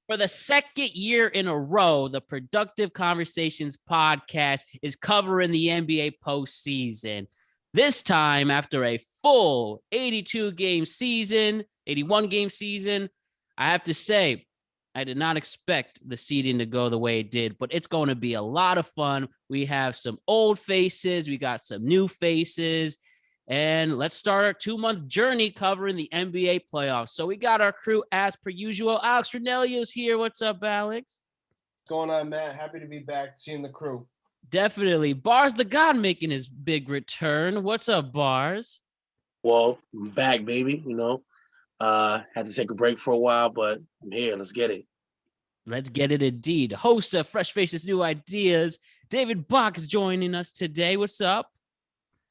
For the second year in a row, the Productive Conversations podcast is covering the NBA postseason. This time, after a full 82-game season, 81-game season, I have to say, I did not expect the seeding to go the way it did, but it's going to be a lot of fun. We have some old faces. We got some new faces. And let's start our 2-month journey covering the NBA playoffs. So we got our crew as per usual. Alex Ranelio's here. What's up, Alex? What's going on, Matt? Happy to be back, seeing the crew. Definitely. Bars the God making his big return. What's up, Bars? Well, I'm back, baby. Had to take a break for a while, but I'm here. Let's get it. Let's get it indeed. Host of Fresh Faces New Ideas, David Bach is joining us today. What's up?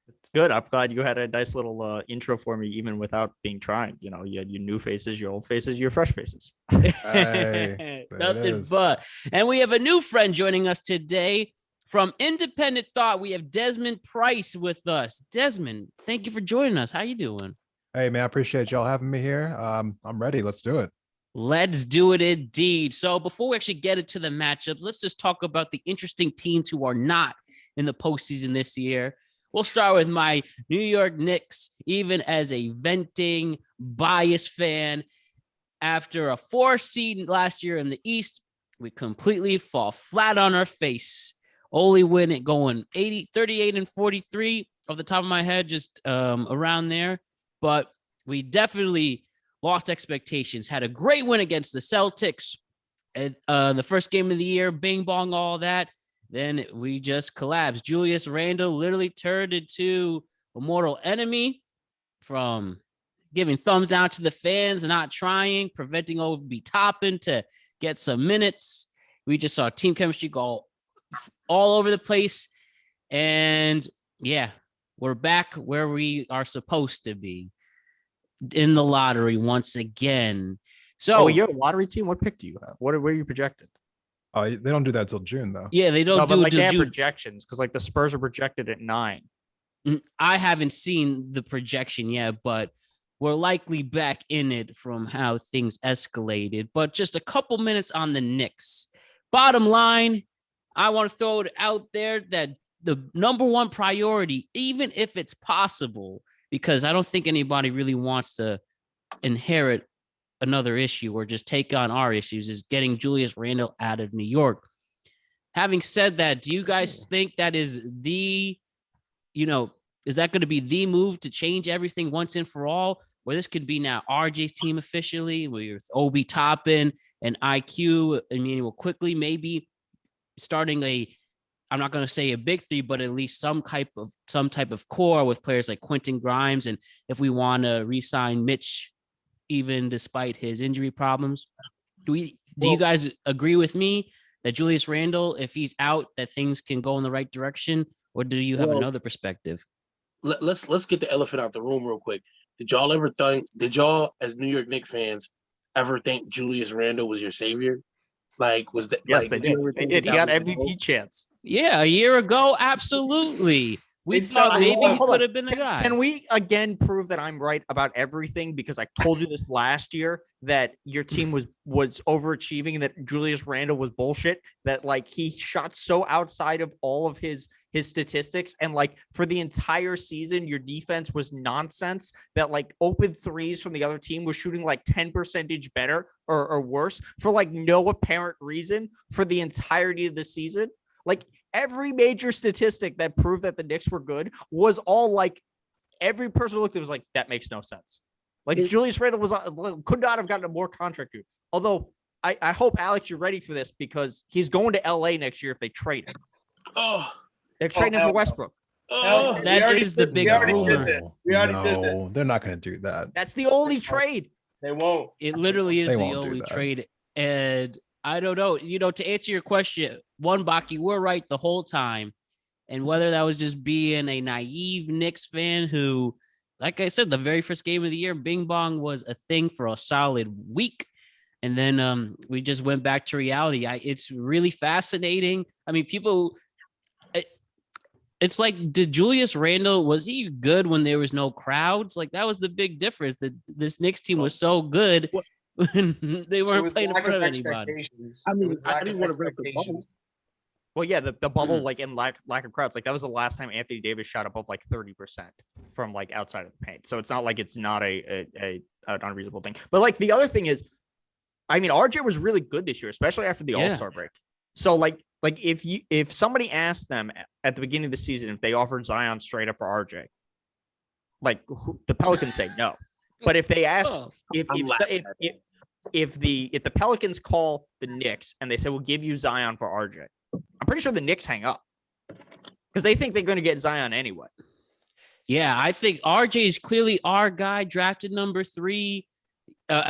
It's good. I'm glad you had a nice little intro for me, even without being trying. You had your new faces, your old faces, your fresh faces. Hey, nothing but. And we have a new friend joining us today from Independent Thought. We have Desmond Price with us. Desmond, thank you for joining us. How you doing? Hey, man, I appreciate y'all having me here. I'm ready. Let's do it. Let's do it indeed. So before we actually get into the matchups, let's just talk about the interesting teams who are not in the postseason this year. We'll start with my New York Knicks, even as a venting, biased fan. After a 4 seed last year in the East, we completely fall flat on our face. Only win it going 38 and 43 off the top of my head, just around there. But we definitely lost expectations. Had a great win against the Celtics at the first game of the year, bing bong, all that. Then we just collapsed. Julius Randle literally turned into a mortal enemy, from giving thumbs down to the fans and not trying, preventing Obi Toppin to get some minutes. We just saw team chemistry go all over the place. And yeah, we're back where we are supposed to be, in the lottery once again. So you're a lottery team. What pick do you have? Where are you projected? Oh, they don't do that till June, though. Yeah, they don't do they have projections, because the Spurs are projected at 9. I haven't seen the projection yet, but we're likely back in it from how things escalated. But just a couple minutes on the Knicks. Bottom line, I want to throw it out there that the number one priority, even if it's possible, because I don't think anybody really wants to inherit another issue or just take on our issues, is getting Julius Randle out of New York. Having said that, do you guys think that is is that going to be the move to change everything once and for all, where this could be now RJ's team officially, with Obi Toppin and IQ, Emmanuel quickly, maybe starting I'm not going to say a big three, but at least some type of core with players like Quentin Grimes, and if we want to re-sign Mitch, even despite his injury problems. Do you guys agree with me that Julius Randle, if he's out, that things can go in the right direction, or do you have another perspective? Let's get the elephant out the room real quick. Did y'all as New York Knicks fans ever think Julius Randle was your savior? Was that? Yes, they did. They did. He got MVP chance. Yeah, a year ago, absolutely. We thought maybe he could have been the guy. Can we again prove that I'm right about everything? Because I told you this last year, that your team was overachieving, and that Julius Randle was bullshit, that he shot so outside of all of his statistics, and for the entire season your defense was nonsense, that open threes from the other team was shooting 10% better or worse for no apparent reason for the entirety of the season. Every major statistic that proved that the Knicks were good was all every person who looked at it was that makes no sense. Julius Randle could not have gotten a more contract. Although I hope, Alex, you're ready for this, because he's going to LA next year if they trade him. They're trading him for Westbrook. That is the big rumor. We already did that. No, they're not going to do that. That's the only trade. They won't. It literally is They the won't do only that. trade. And I don't know, to answer your question, Bach, you were right the whole time. And whether that was just being a naive Knicks fan who, like I said, the very first game of the year, Bing Bong was a thing for a solid week. And then we just went back to reality. It's really fascinating. I mean, it's did Julius Randle, was he good when there was no crowds? That was the big difference. That this Knicks team was so good They It weren't was playing in lack front of of anybody. expectations. I It mean, was I lack didn't of want to break the bubble. expectations. Well, yeah, the bubble, Mhm. like in lack of crowds, like that was the last time Anthony Davis shot above like 30% from like outside of the paint. So it's not like it's not an unreasonable thing. But like the other thing is, I mean, RJ was really good this year, especially after the Yeah. All-Star break. So like if somebody asked them at the beginning of the season if they offered Zion straight up for RJ, like the Pelicans say no. But if they ask Oh, if the Pelicans call the Knicks and they say we'll give you Zion for RJ, I'm pretty sure the Knicks hang up because they think they're going to get Zion anyway. yeah, I think RJ is clearly our guy, drafted number 3.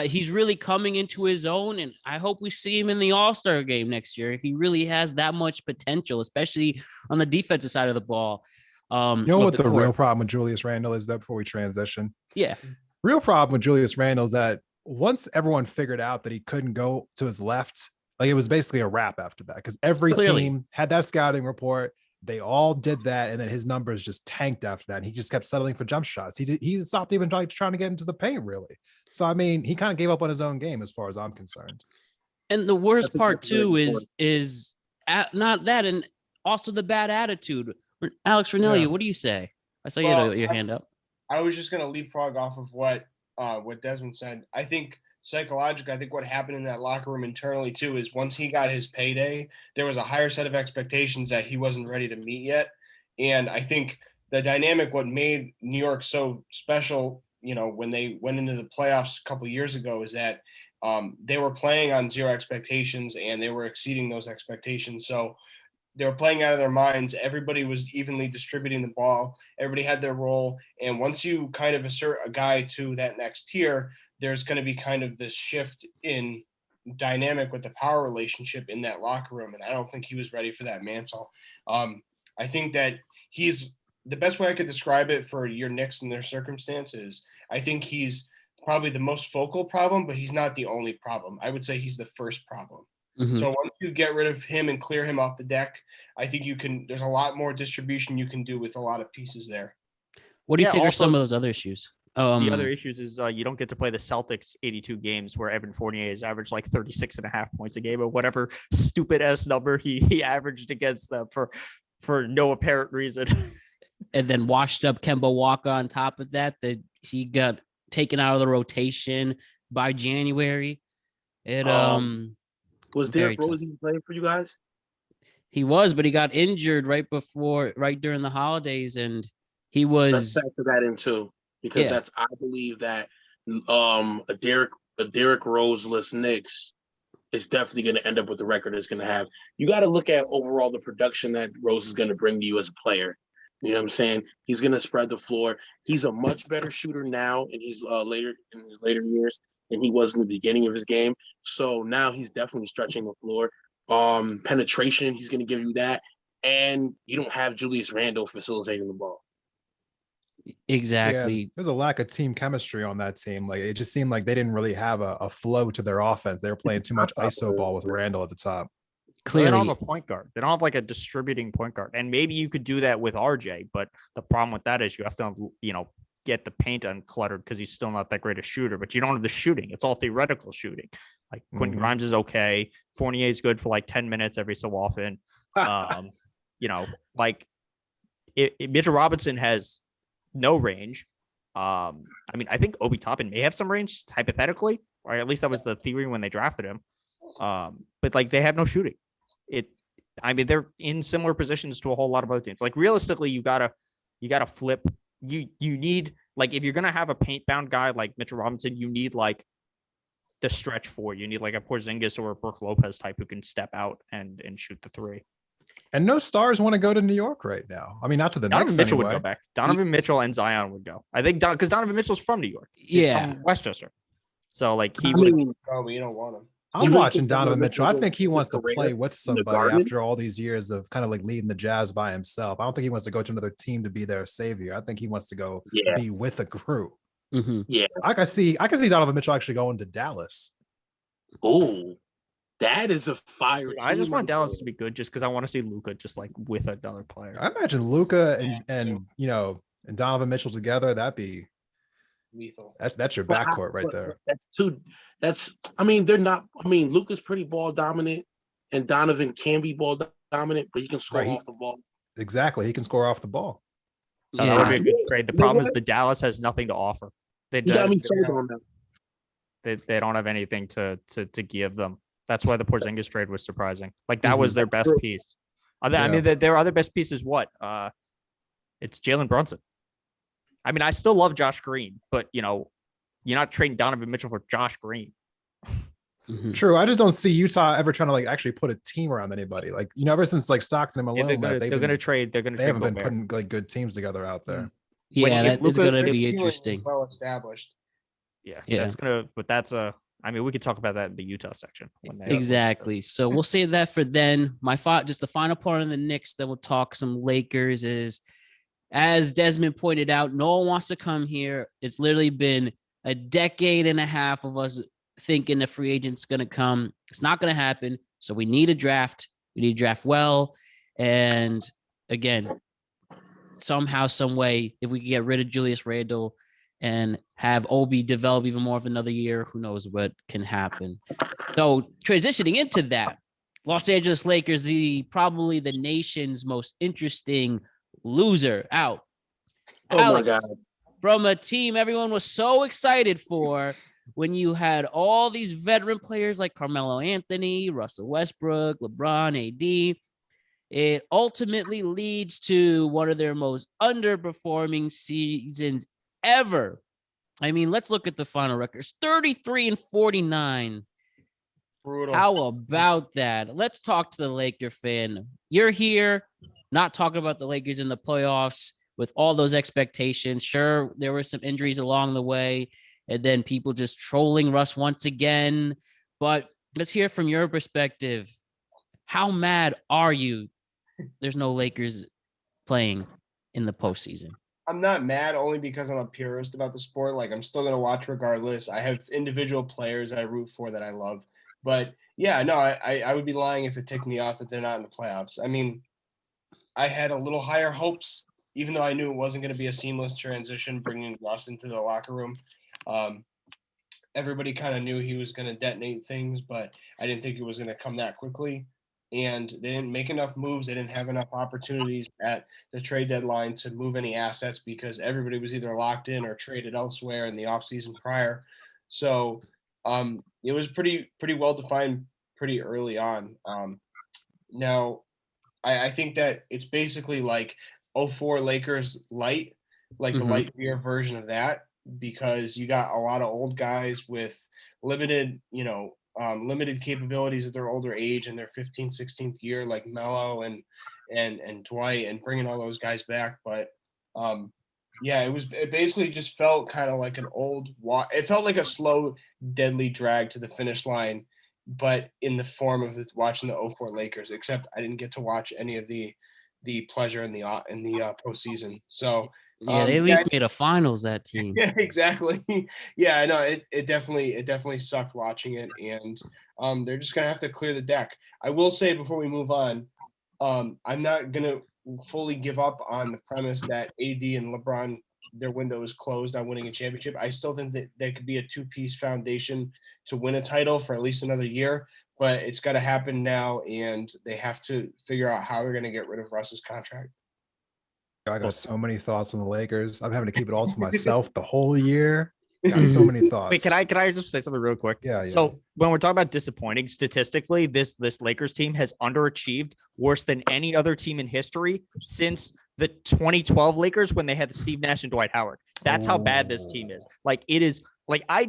He's really coming into his own, and I hope we see him in the All-Star game next year. If he really has that much potential, especially on the defensive side of the ball. You know what the real problem with Julius Randle is, though, before we transition? Yeah. Real problem with Julius Randle is that once everyone figured out that he couldn't go to his left, like it was basically a wrap after that, because every Clearly. team had that scouting report. They all did that, and then his numbers just tanked after that. And he just kept settling for jump shots. He stopped even trying to get into the paint, really. So I mean, he kind of gave up on his own game as far as I'm concerned. And the worst That's a part good too way to is not that, and also the bad attitude. Alex Ranelli, Yeah. what do you say? I saw Well, your hand up. I was just gonna leapfrog off of what Desmond said. I think psychologically, I think what happened in that locker room internally too is once he got his payday, there was a higher set of expectations that he wasn't ready to meet yet. And I think the dynamic, what made New York so special, when they went into the playoffs a couple years ago, is that they were playing on zero expectations and they were exceeding those expectations. So they were playing out of their minds. Everybody was evenly distributing the ball. Everybody had their role. And once you kind of assert a guy to that next tier, there's going to be kind of this shift in dynamic with the power relationship in that locker room. And I don't think he was ready for that mantle. I think that he's the best way I could describe it for your Knicks and their circumstances. I think he's probably the most focal problem, but he's not the only problem. I would say he's the first problem. Mhm. So once you get rid of him and clear him off the deck, I think there's a lot more distribution you can do with a lot of pieces there. What do you Yeah, think are also- some of those other issues? The other issues is you don't get to play the Celtics 82 games where Evan Fournier has averaged like 36.5 points a game or whatever stupid ass number he averaged against them for no apparent reason. And then washed up Kemba Walker on top of that he got taken out of the rotation by January. It Was very Derrick Rose even playing for you guys? he was, but he got injured right during the holidays, and he was Let's factor that in too, because Yeah. I believe that a Derrick Rose-less Knicks is definitely going to end up with the record it's going to have. You got to look at overall the production that Rose is going to bring to you as a player. You know what I'm saying? He's going to spread the floor. He's a much better shooter now in his later years than he was in the beginning of his game. So now he's definitely stretching the floor. Penetration, he's going to give you that. And you don't have Julius Randle facilitating the ball. exactly. Yeah, there's a lack of team chemistry on that team. Like it just seemed like they didn't really have a flow to their offense. They were playing too much ISO ball with Randall at the top. They Clearly, don't have a point guard. They don't have like a distributing point guard. And maybe you could do that with RJ, but the problem with that is you have to, get the paint uncluttered because he's still not that great a shooter, but you don't have the shooting. It's all theoretical shooting. Like Quentin Mhm. Grimes is okay. Fournier is good for like 10 minutes every so often. Mitchell Robinson has no range. I think Obi Toppin may have some range hypothetically, or at least that was the theory when they drafted him. But like they have no shooting. They're in similar positions to a whole lot of other teams. Like realistically, you gotta flip. You need, like, if you're gonna have a paint bound guy like Mitchell Robinson, you need like the stretch four. You need like a Porzingis or a Brook Lopez type who can step out and shoot the three. And no stars want to go to New York right now. I mean, not to the Donovan Knicks Mitchell anyway. would go back. Donovan Mitchell and Zion would go. I think because Donovan Mitchell's from New York. He's Yeah. from Westchester. So like he I would. mean, Oh, but you don't want him. I'm really watching think Donovan Donovan Mitchell. I Mitchell think he will wants to career play with in the somebody Garden? after all these years of kind of like leading the Jazz by himself. I don't think he wants to go to another team to be their savior. I think he wants to go Yeah. be with a crew. Mhm. I can see Donovan Mitchell actually going to Dallas. oh, that is a fire. I just team want right Dallas there. to be good just because I want to see Luka just like with another player. I imagine Luca Yeah, and Donovan Mitchell together. That'd be lethal. That's your But backcourt right there. They're not. I mean, Luka's pretty ball dominant, and Donovan can be ball dominant, but he can score off the ball. Exactly. He can score off the ball. No, that would be a good trade. The problem is the Dallas has nothing to offer. They got me sold on them. They don't have anything to give them. That's why the Porzingis trade was surprising. Like that was their best piece. I mean, their other best piece is what? It's Jalen Brunson. I mean, I still love Josh Green, but you're not trading Donovan Mitchell for Josh Green. True. I just don't see Utah ever trying to like actually put a team around anybody. Like ever since like Stockton and Malone, they're going to trade. They haven't been putting like good teams together out there. Yeah, that is going to be interesting. Well established. Yeah, that's gonna. But that's a. I mean, we could talk about that in the Utah section. Exactly. So we'll save that for then. Just the final part of the Knicks, then we'll talk some Lakers. Is as Desmond pointed out, no one wants to come here. It's literally been a decade and a half of us thinking the free agent's going to come. It's not going to happen. So we need a draft. We need to draft well. And again, somehow, some way, if we can get rid of Julius Randle and have Obi develop even more of another year, who knows what can happen. So transitioning into that, Los Angeles Lakers, probably the nation's most interesting loser out. Oh Alex, my God. From a team everyone was so excited for, when you had all these veteran players like Carmelo Anthony, Russell Westbrook, LeBron, AD, it ultimately leads to one of their most underperforming seasons ever. I mean, let's look at the final records. 33-49. Brutal. How about that? Let's talk to the Laker fan. You're here, not talking about the Lakers in the playoffs with all those expectations. Sure, there were some injuries along the way, and then people just trolling Russ once again. But let's hear from your perspective. How mad are you there's no Lakers playing in the postseason? I'm not mad only because I'm a purist about the sport. Like, I'm still going to watch regardless. I have individual players I root for that I love. But, yeah, no, I would be lying if it ticked me off that they're not in the playoffs. I mean, I had a little higher hopes, even though I knew it wasn't going to be a seamless transition bringing Russ into the locker room. Everybody kind of knew he was going to detonate things, but I didn't think it was going to come that quickly. And they didn't make enough moves. They didn't have enough opportunities at the trade deadline to move any assets because everybody was either locked in or traded elsewhere in the offseason prior. So it was pretty well defined pretty early on. Now, I think that it's basically like 04 Lakers light, like the light beer version of that, because you got a lot of old guys with limited, limited capabilities at their older age and their 15th, 16th year, like Melo and Dwight, and bringing all those guys back. But it basically just felt kind of like an it felt like a slow, deadly drag to the finish line, but in the form of watching the 04 Lakers, except I didn't get to watch any of the pleasure in the postseason. So yeah, they at least made a finals, that team. Yeah, exactly. Yeah, I know it definitely sucked watching it, and they're just gonna have to clear the deck. I will say before we move on, I'm not gonna fully give up on the premise that AD and LeBron, their window is closed on winning a championship. I still think that there could be a two-piece foundation to win a title for at least another year, but it's got to happen now, and they have to figure out how they're going to get rid of Russ's contract. I got so many thoughts on the Lakers. I'm having to keep it all to myself the whole year. Got so many thoughts. Wait, can I just say something real quick? Yeah. So when we're talking about disappointing statistically, this Lakers team has underachieved worse than any other team in history since the 2012 Lakers when they had the Steve Nash and Dwight Howard. That's how bad this team is. Like, it is. Like, I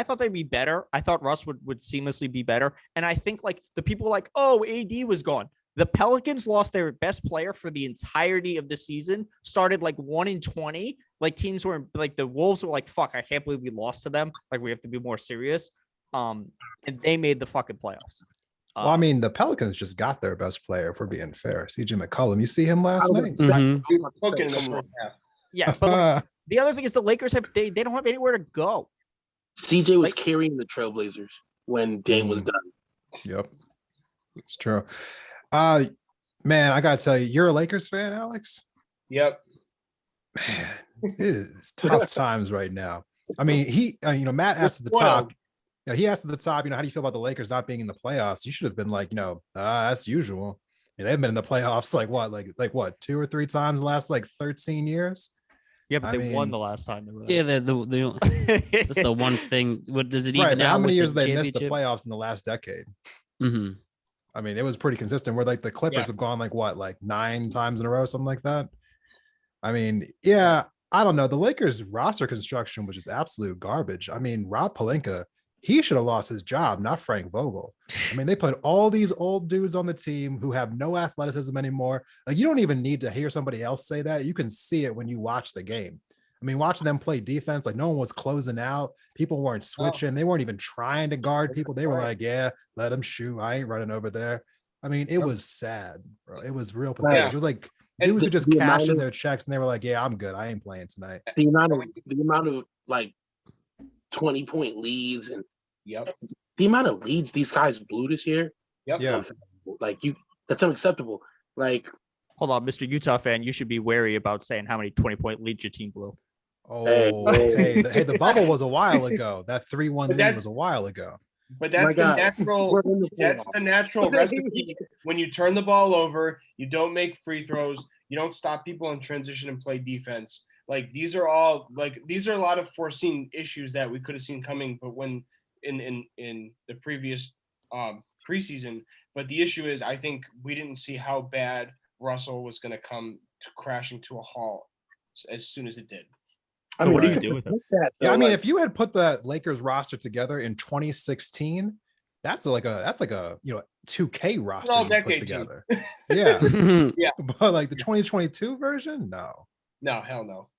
thought they'd be better. I thought Russ would seamlessly be better. And I think like the people like, oh, AD was gone. The Pelicans lost their best player for the entirety of the season, started like 1-20. Like, teams were like, the Wolves were like, fuck, I can't believe we lost to them. Like, we have to be more serious. And they made the fucking playoffs. Well, I mean, the Pelicans just got their best player, if we're being fair. CJ McCollum. You see him last night? Yeah, but like, the other thing is the Lakers they don't have anywhere to go. CJ was carrying the Trailblazers when Dame was done. Yep, it's true. Man, I gotta tell you, you're a Lakers fan, Alex? Yep. Man, It's tough times right now. I mean, Matt asked at the top. He asked at the top, how do you feel about the Lakers not being in the playoffs? You should have been like, that's usual. They've been in the playoffs like what 2 or 3 times the last 13 years. Yeah, but they won the last time they were there. Yeah, that's the one thing. What does it even? Right, now how many years with they missed the playoffs in the last decade? Mm-hmm. I mean, it was pretty consistent. Where the Clippers have gone 9 times in a row, something like that. I mean, yeah, I don't know. The Lakers roster construction was just absolute garbage. I mean, Rob Pelinka, he should have lost his job, not Frank Vogel. I mean, they put all these old dudes on the team who have no athleticism anymore. You don't even need to hear somebody else say that. You can see it when you watch the game. I mean, watching them play defense, no one was closing out. People weren't switching. They weren't even trying to guard people. They were like, yeah, let them shoot. I ain't running over there. I mean, it was sad, bro. It was real pathetic. It was like dudes who just cashed in their checks and they were like, yeah, I'm good. I ain't playing tonight. The amount of 20-point leads and the amount of leads these guys blew this year. Yeah. That's unacceptable. Hold on, Mr. Utah fan, you should be wary about saying how many 20-point leads your team blew. Oh, hey, the bubble was a while ago. That 3-1 lead was a while ago. But that's the natural recipe. When you turn the ball over, you don't make free throws, you don't stop people in transition and play defense. These are a lot of foreseen issues that we could have seen coming, but when in the previous preseason. But the issue is, I think we didn't see how bad Russell was going to come crashing to a halt as soon as it did. So what do you do with it? Yeah, I mean, if you had put the Lakers roster together in 2016, that's like a 2K roster you put together. Yeah. Yeah. But the 2022 version, no, hell no.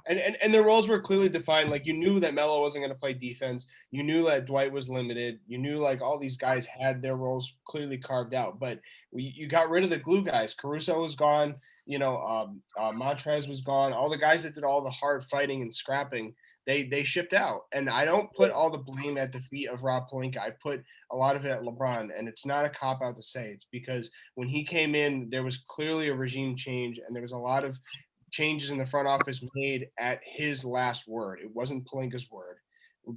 And the roles were clearly defined. You knew that Melo wasn't going to play defense. You knew that Dwight was limited. You knew all these guys had their roles clearly carved out. But you got rid of the glue guys. Caruso was gone. Montrez was gone. All the guys that did all the hard fighting and scrapping, they shipped out. And I don't put all the blame at the feet of Rob Pelinka. I put a lot of it at LeBron. And it's not a cop out to say. It's because when he came in, there was clearly a regime change, and there was a lot of changes in the front office made at his last word. It wasn't Pelinka's word.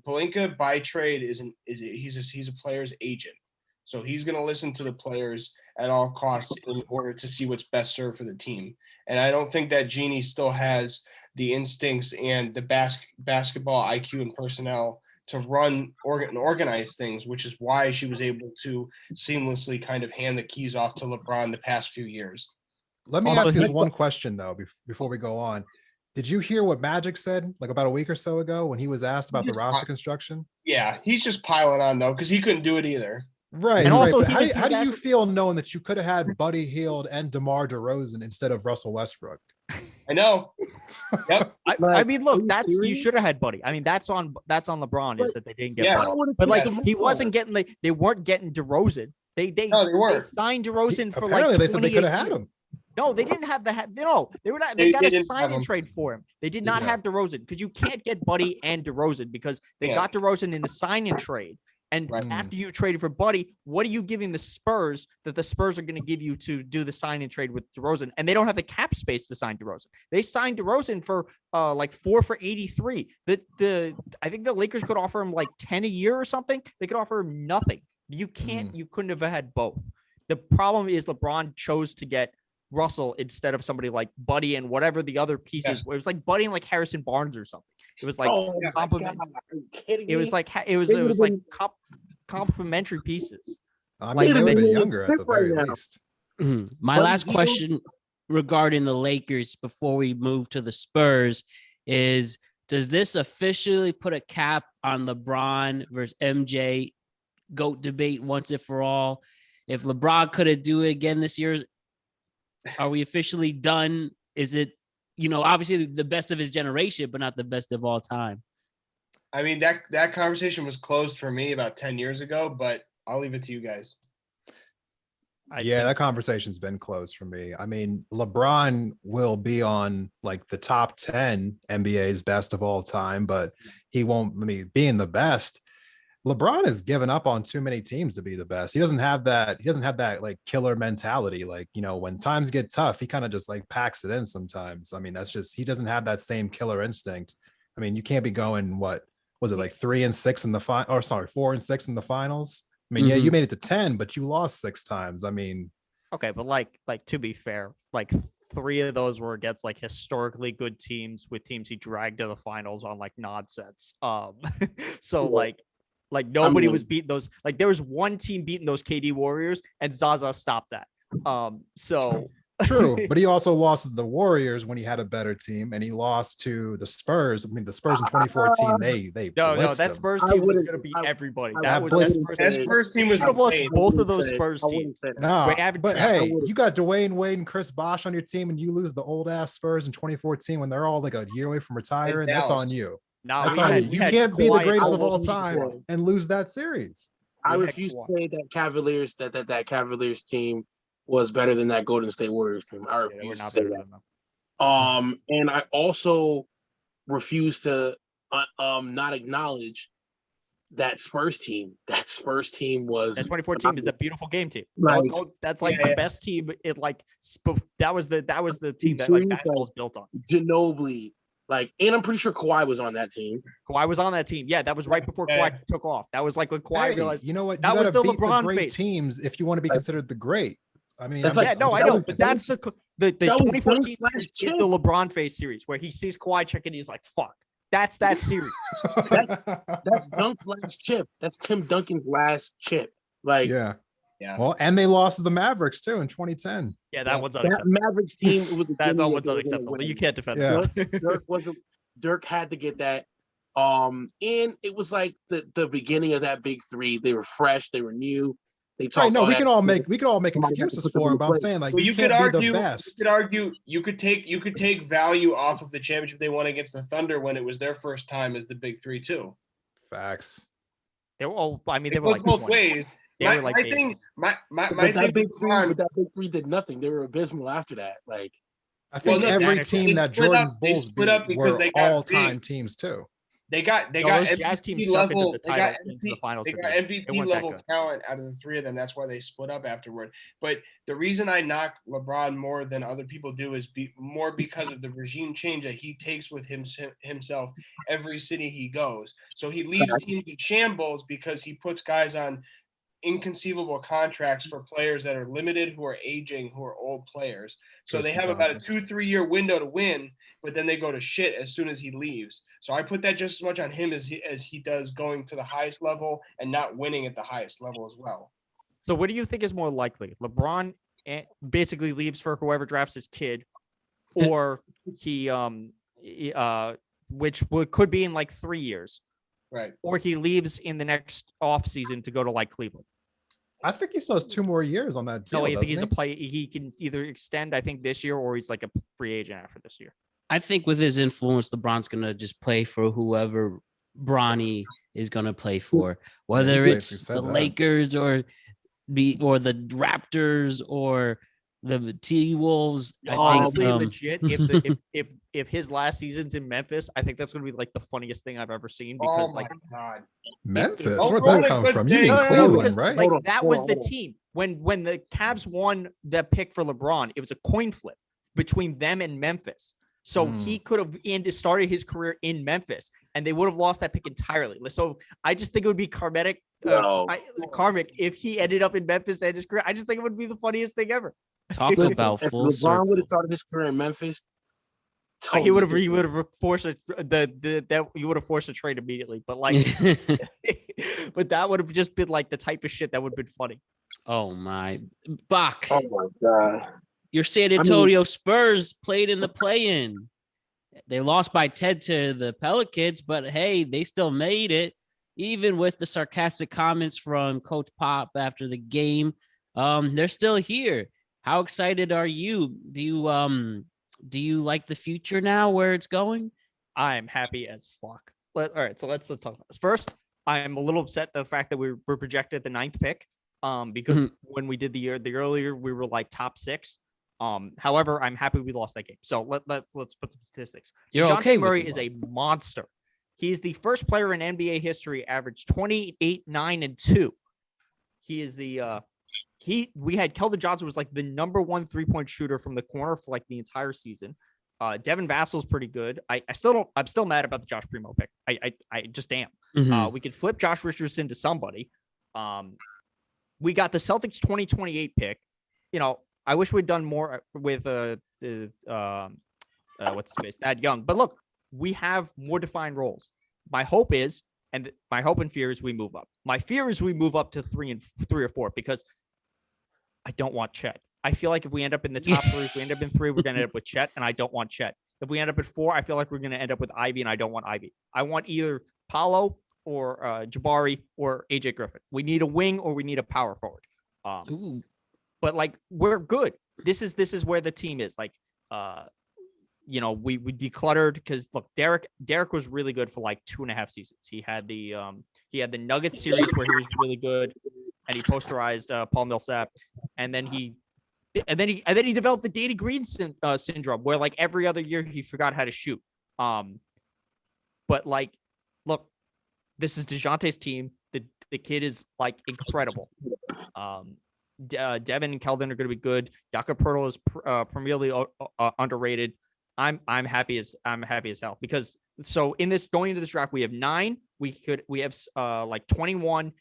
Pelinka by trade he's a player's agent. So he's going to listen to the players at all costs in order to see what's best served for the team. And I don't think that Jeannie still has the instincts and the basketball IQ and personnel to run and organize things, which is why she was able to seamlessly kind of hand the keys off to LeBron the past few years. Let me ask you this one question, though, before we go on. Did you hear what Magic said about a week or so ago when he was asked about the roster construction? Yeah, he's just piling on, though, because he couldn't do it either. Right. And also, how do you feel knowing that you could have had Buddy Hield and DeMar DeRozan instead of Russell Westbrook? I know. Yep. I mean, look, you should have had Buddy. I mean, that's on LeBron is that they didn't get Buddy. But he wasn't getting they weren't getting DeRozan. They weren't. They signed DeRozan for apparently they said they could have had him. No, they didn't have they were not. They got a sign and trade for him. They did not have DeRozan because you can't get Buddy and DeRozan because they got DeRozan in a sign and trade. And after you traded for Buddy, what are you giving the Spurs that the Spurs are going to give you to do the sign and trade with DeRozan? And they don't have the cap space to sign DeRozan. They signed DeRozan for 4 for $83. I think the Lakers could offer him 10 a year or something. They could offer him nothing. You can't. You couldn't have had both. The problem is LeBron chose to get Russell instead of somebody like Buddy and whatever the other pieces were. It was like Buddy and Harrison Barnes or something. It was complementary pieces. I mean, they would have been younger at the very least. My last question regarding the Lakers before we move to the Spurs is, does this officially put a cap on LeBron versus MJ GOAT debate once and for all? If LeBron couldn't do it again this year, are we officially done? Is it, obviously the best of his generation, but not the best of all time? I mean, that conversation was closed for me about 10 years ago, but I'll leave it to you guys. That conversation's been closed for me. I mean, LeBron will be on the top 10 NBA's best of all time, but he won't. I mean, being the best, LeBron has given up on too many teams to be the best. He doesn't have that. He doesn't have that like killer mentality. Like, when times get tough, he kind of just like packs it in sometimes. I mean, that's just, he doesn't have that same killer instinct. I mean, you can't be going, what was it, like 3-6 in the final, or sorry, 4-6 in the finals. I mean, yeah, you made it to 10, but you lost 6 times. I mean, okay, but like to be fair, like 3 of those were against like historically good teams with teams he dragged to the finals on like nonsense. So like nobody was beating those. Like there was one team beating those KD Warriors, and Zaza stopped that. So true, but he also lost to the Warriors when he had a better team, and he lost to the Spurs. I mean, the Spurs in 2014, they no, that him. Spurs team was going to beat everybody. That Spurs team was lost both of those Spurs teams. No, but hey, you got Dwayne Wade and Chris Bosh on your team, and you lose the old ass Spurs in 2014 when they're all like a year away from retiring. That's on you. No, that's on you. You can't be the greatest of all time and lose that series. I refuse to say that Cavaliers that Cavaliers team was better than that Golden State Warriors team. I refuse to say that. And I also refuse to not acknowledge that Spurs team. That Spurs team was that 2014 is the beautiful game team. That's like the best team. It like that was the team that like basketball was built on. Ginobili. And I'm pretty sure Kawhi was on that team. Kawhi was on that team. Yeah, that was right before Kawhi took off. That was like when Kawhi realized. You know what? That was the LeBron great phase. Teams if you want to be considered the great. I mean, I know, but that's the 2014 is the LeBron phase series where he sees Kawhi check in. He's like, "Fuck." That's that series. that's Dunk's last chip. That's Tim Duncan's last chip. Yeah. Well, and they lost to the Mavericks too in 2010. Yeah, that one's unacceptable. That Mavericks team that one's unacceptable. You can't defend that. Dirk had to get that. And it was like the beginning of that big 3. They were fresh. They were new. They talked. No, we can all make excuses for him. But I'm saying like you could argue. You could take value off of the championship they won against the Thunder when it was their first time as the big 3 too. Facts. They were all. I mean, they were like both ways. My thing, that big 3 did nothing. They were abysmal after that. I think every team that Jordan's Bulls beat were all-time teams too. They got MVP level. They got MVP level talent out of the 3 of them. That's why they split up afterward. But the reason I knock LeBron more than other people do is more because of the regime change that he takes with himself every city he goes. So he leaves teams in shambles because he puts guys on inconceivable contracts for players that are limited, who are aging, who are old players. So they have about a 2-3 year window to win, but then they go to shit as soon as he leaves. So I put that just as much on him as he does going to the highest level and not winning at the highest level as well. So what do you think is more likely? LeBron basically leaves for whoever drafts his kid, or he which could be in like 3 years. Right. Or he leaves in the next offseason to go to like Cleveland. I think he still has 2 more years on that deal. No, I think he's a play. He can either extend, I think, this year, or he's like a free agent after this year. I think with his influence, LeBron's gonna just play for whoever Bronny is gonna play for, whether it's the Lakers or the Raptors or the T-Wolves. Honestly, legit, if his last season's in Memphis, I think that's going to be like the funniest thing I've ever seen, because God. Memphis, where'd that come from? You mean Cleveland, right? Like that was the team when the Cavs won the pick for LeBron. It was a coin flip between them and Memphis. So he could have started his career in Memphis, and they would have lost that pick entirely. So I just think it would be karmic if he ended up in Memphis and his career. I just think it would be the funniest thing ever. Talk about full LeBron circle. would have started his career in Memphis. He would have forced you would have forced a trade immediately, but but that would have just been like the type of shit that would have been funny. Oh my, Bach! Oh my God! Your San Antonio Spurs played in the play-in. They lost by 10 to the Pelicans, but hey, they still made it, even with the sarcastic comments from Coach Pop after the game. They're still here. How excited are you? Do you like the future now, where it's going? I'm happy as fuck. All right, so let's talk about this. First, I'm a little upset at the fact that we were projected at the 9th pick. Because when we did the earlier, we were like top 6. However, I'm happy we lost that game. So let's put some statistics. You're DeJounte okay. Murray is a monster. He's the first player in NBA history averaged 28, 9, and 2. He is the we had Keldon Johnson was like the number 1 3-point shooter from the corner for like the entire season. Devin Vassal's pretty good. I'm still mad about the Josh Primo pick. I just am. Mhm. We could flip Josh Richardson to somebody. We got the Celtics 2028 pick. I wish we'd done more with what's his face, Thad Young. But look, we have more defined roles. My hope and fear is we move up. My fear is we move up to 3 or 4 because I don't want Chet. I feel like if we end up in the top 3, if we end up in 3, we're going to end up with Chet, and I don't want Chet. If we end up at 4, I feel like we're going to end up with Ivy, and I don't want Ivy. I want either Paolo or Jabari or AJ Griffin. We need a wing or we need a power forward. But like we're good. This is where the team is. Like, we decluttered because look, Derek was really good for like 2.5 seasons. He had the Nuggets series where he was really good, and he posterized Paul Millsap, and then he developed the Danny Green syndrome, where like every other year he forgot how to shoot. But like, look, this is DeJounte's team. The kid is like incredible. Devin and Keldon are going to be good. Jakob Poeltl is primarily underrated. I'm happy as hell because so going into this draft we have 9. We have like 21.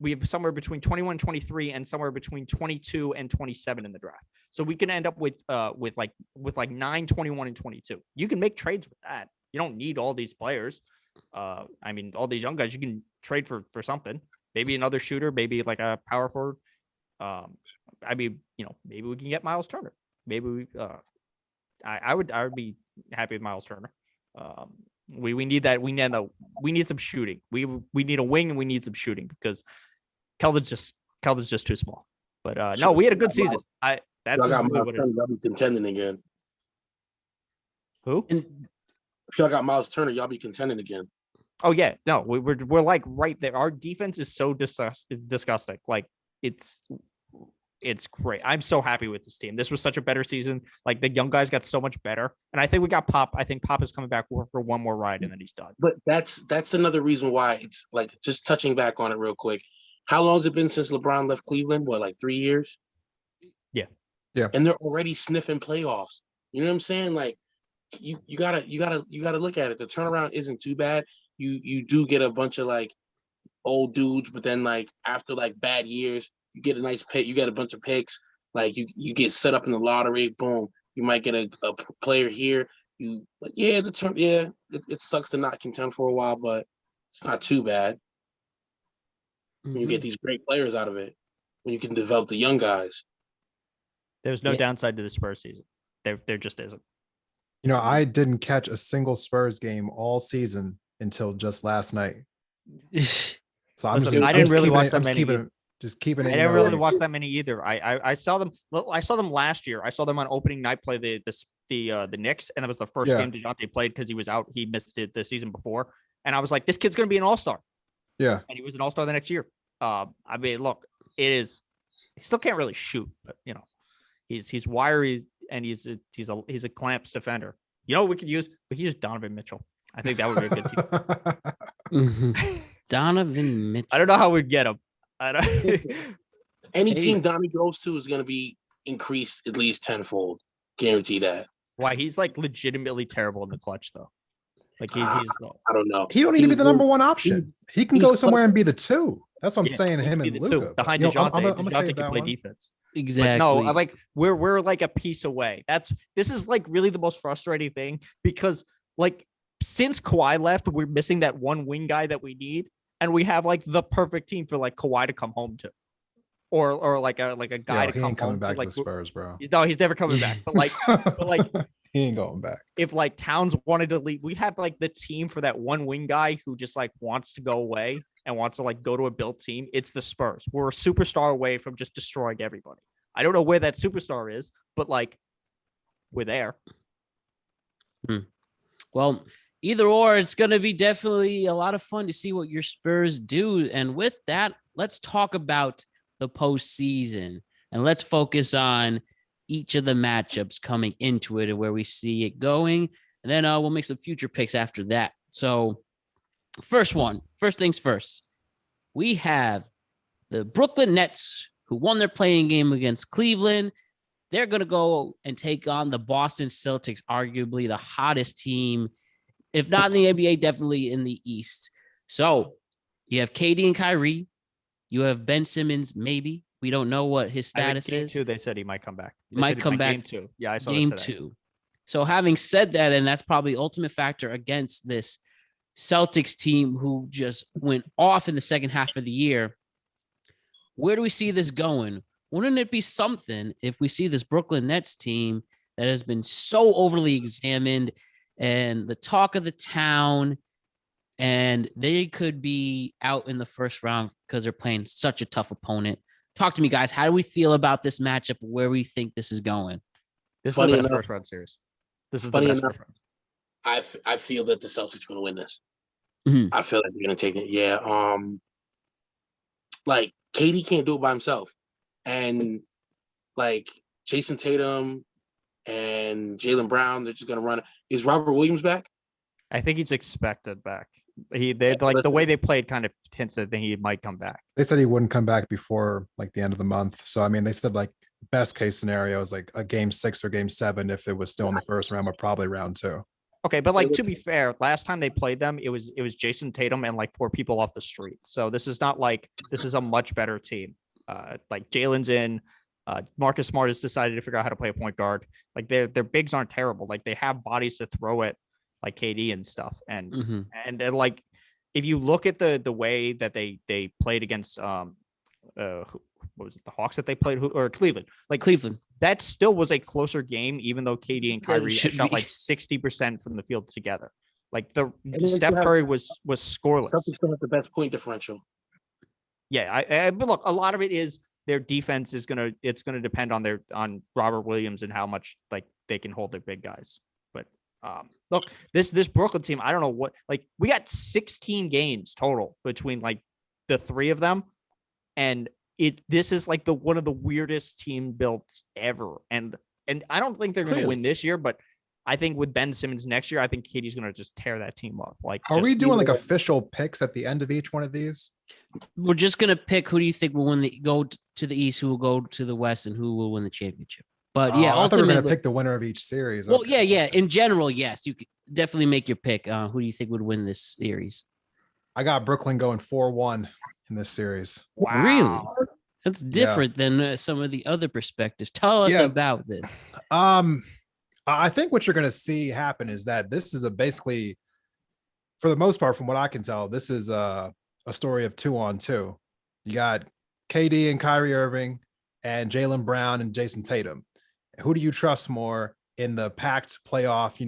We have somewhere between 21 and 23 and somewhere between 22 and 27 in the draft. So we can end up with 9, 21, and 22. You can make trades with that. You don't need all these players. All these young guys you can trade for something. Maybe another shooter, maybe like a power forward. Maybe we can get Miles Turner. Maybe I would be happy with Miles Turner. We need that. We need some shooting. We need a wing and we need some shooting because Keldon's just too small. But no, we had a good season. That's got really Miles what it Turner, is. y'all be contending again. Who? If y'all got Miles Turner, y'all be contending again. Oh yeah, no, we're like right there. Our defense is so disgusting. Like it's great. I'm so happy with this team. This was such a better season. Like the young guys got so much better, and I think we got Pop. I think Pop is coming back for one more ride, and then he's done. But that's another reason why it's like just touching back on it real quick. How long has it been since LeBron left Cleveland? What, like 3 years? Yeah. And they're already sniffing playoffs. You know what I'm saying? Like you gotta look at it. The turnaround isn't too bad. You do get a bunch of like old dudes, but then like after like bad years, you get a nice pick. You get a bunch of picks. Like you get set up in the lottery. Boom. You might get a player here. It sucks to not contend for a while, but it's not too bad. When you get these great players out of it, when you can develop the young guys. There's no downside to the Spurs season. There just isn't. I didn't catch a single Spurs game all season until just last night. So I didn't really watch that many. Keeping it. I didn't really watch that many either. I saw them. I saw them last year. I saw them on opening night play the Knicks, and it was the first game DeJounte played because he was out. He missed it the season before, and I was like, this kid's gonna be an all-star. Yeah, and he was an all-star the next year. Look, it is. He still can't really shoot, but he's wiry and he's a clamps defender. We could use Donovan Mitchell. I think that would be a good team. Donovan Mitchell. I don't know how we'd get him. Any team Donnie goes to is going to be increased at least tenfold. Guarantee that. Why? He's like legitimately terrible in the clutch, though. Like he's I don't know. He don't need to be the number 1 option. He can go somewhere and be the 2. That's what I'm saying. Him and Luka behind DeJounte. DeJounte can play defense. Exactly. But no, we're like a piece away. This is like really the most frustrating thing because like since Kawhi left, we're missing that one wing guy that we need, and we have like the perfect team for like Kawhi to come home to, or like a guy to come home to. He ain't coming back to the Spurs, bro. He's never coming back. But like he ain't going back. If like Towns wanted to leave, we have like the team for that one wing guy who just like wants to go away and wants to like go to a built team. It's the Spurs. We're a superstar away from just destroying everybody. I don't know where that superstar is, but like we're there. Well, either or, it's going to be definitely a lot of fun to see what your Spurs do. And with that, let's talk about the postseason and let's focus on each of the matchups coming into it and where we see it going. And then we'll make some future picks after that. So First things first. We have the Brooklyn Nets, who won their playing game against Cleveland. They're going to go and take on the Boston Celtics, arguably the hottest team, if not in the NBA, definitely in the East. So you have KD and Kyrie. You have Ben Simmons, maybe. We don't know what his status game is. 2, they said he might come back. He might come back. Game 2. Yeah, I saw game that today. 2. So having said that, and that's probably the ultimate factor against this Celtics team who just went off in the second half of the year, where do we see this going? Wouldn't it be something if we see this Brooklyn Nets team that has been so overly examined and the talk of the town, and they could be out in the first round because they're playing such a tough opponent? Talk to me, guys. How do we feel about this matchup? Where we think this is going? This is the best first round series. This is the best first round. I feel that the Celtics are going to win this. Mm-hmm. I feel like they're going to take it. Yeah. Like KD can't do it by himself, and like Jason Tatum and Jaylen Brown, they're just going to run. Is Robert Williams back? I think he's expected back. The way they played kind of hints that he might come back. They said he wouldn't come back before like the end of the month. So I mean, they said like best case scenario is like a game 6 or game 7 if it was still in the first round, but probably round 2. Okay, but like to be fair, last time they played them, it was Jason Tatum and like 4 people off the street. So this is not like this is a much better team. Like Jalen's in, Marcus Smart has decided to figure out how to play a point guard. Like their bigs aren't terrible. Like they have bodies to throw it, like KD and stuff. And like if you look at the way that they played against what was it, the Hawks that they played, or Cleveland? Like Cleveland. That still was a closer game, even though KD and Kyrie shot like 60% from the field together. Like Steph Curry was scoreless. Celtics still have the best point differential. Yeah, but look, a lot of it is their defense is gonna depend on Robert Williams and how much like they can hold their big guys. But look, this Brooklyn team, I don't know what, like we got 16 games total between like the 3 of them, and this is like one of the weirdest team builds ever. And I don't think they're going to win this year, but I think with Ben Simmons next year, I think KD's going to just tear that team up. Like, are we doing like official picks at the end of each one of these? We're just going to pick who do you think will win go to the East, who will go to the West, and who will win the championship. But yeah, I thought we were going to pick the winner of each series. Well, okay. Yeah. In general, yes, you could definitely make your pick. Who do you think would win this series? I got Brooklyn going 4-1 in this series. Wow. Really? That's different than some of the other perspectives. Tell us about this. I think what you're going to see happen is that this is basically, for the most part, from what I can tell, this is a story of 2-on-2. You got KD and Kyrie Irving and Jaylen Brown and Jason Tatum. Who do you trust more in the packed playoff,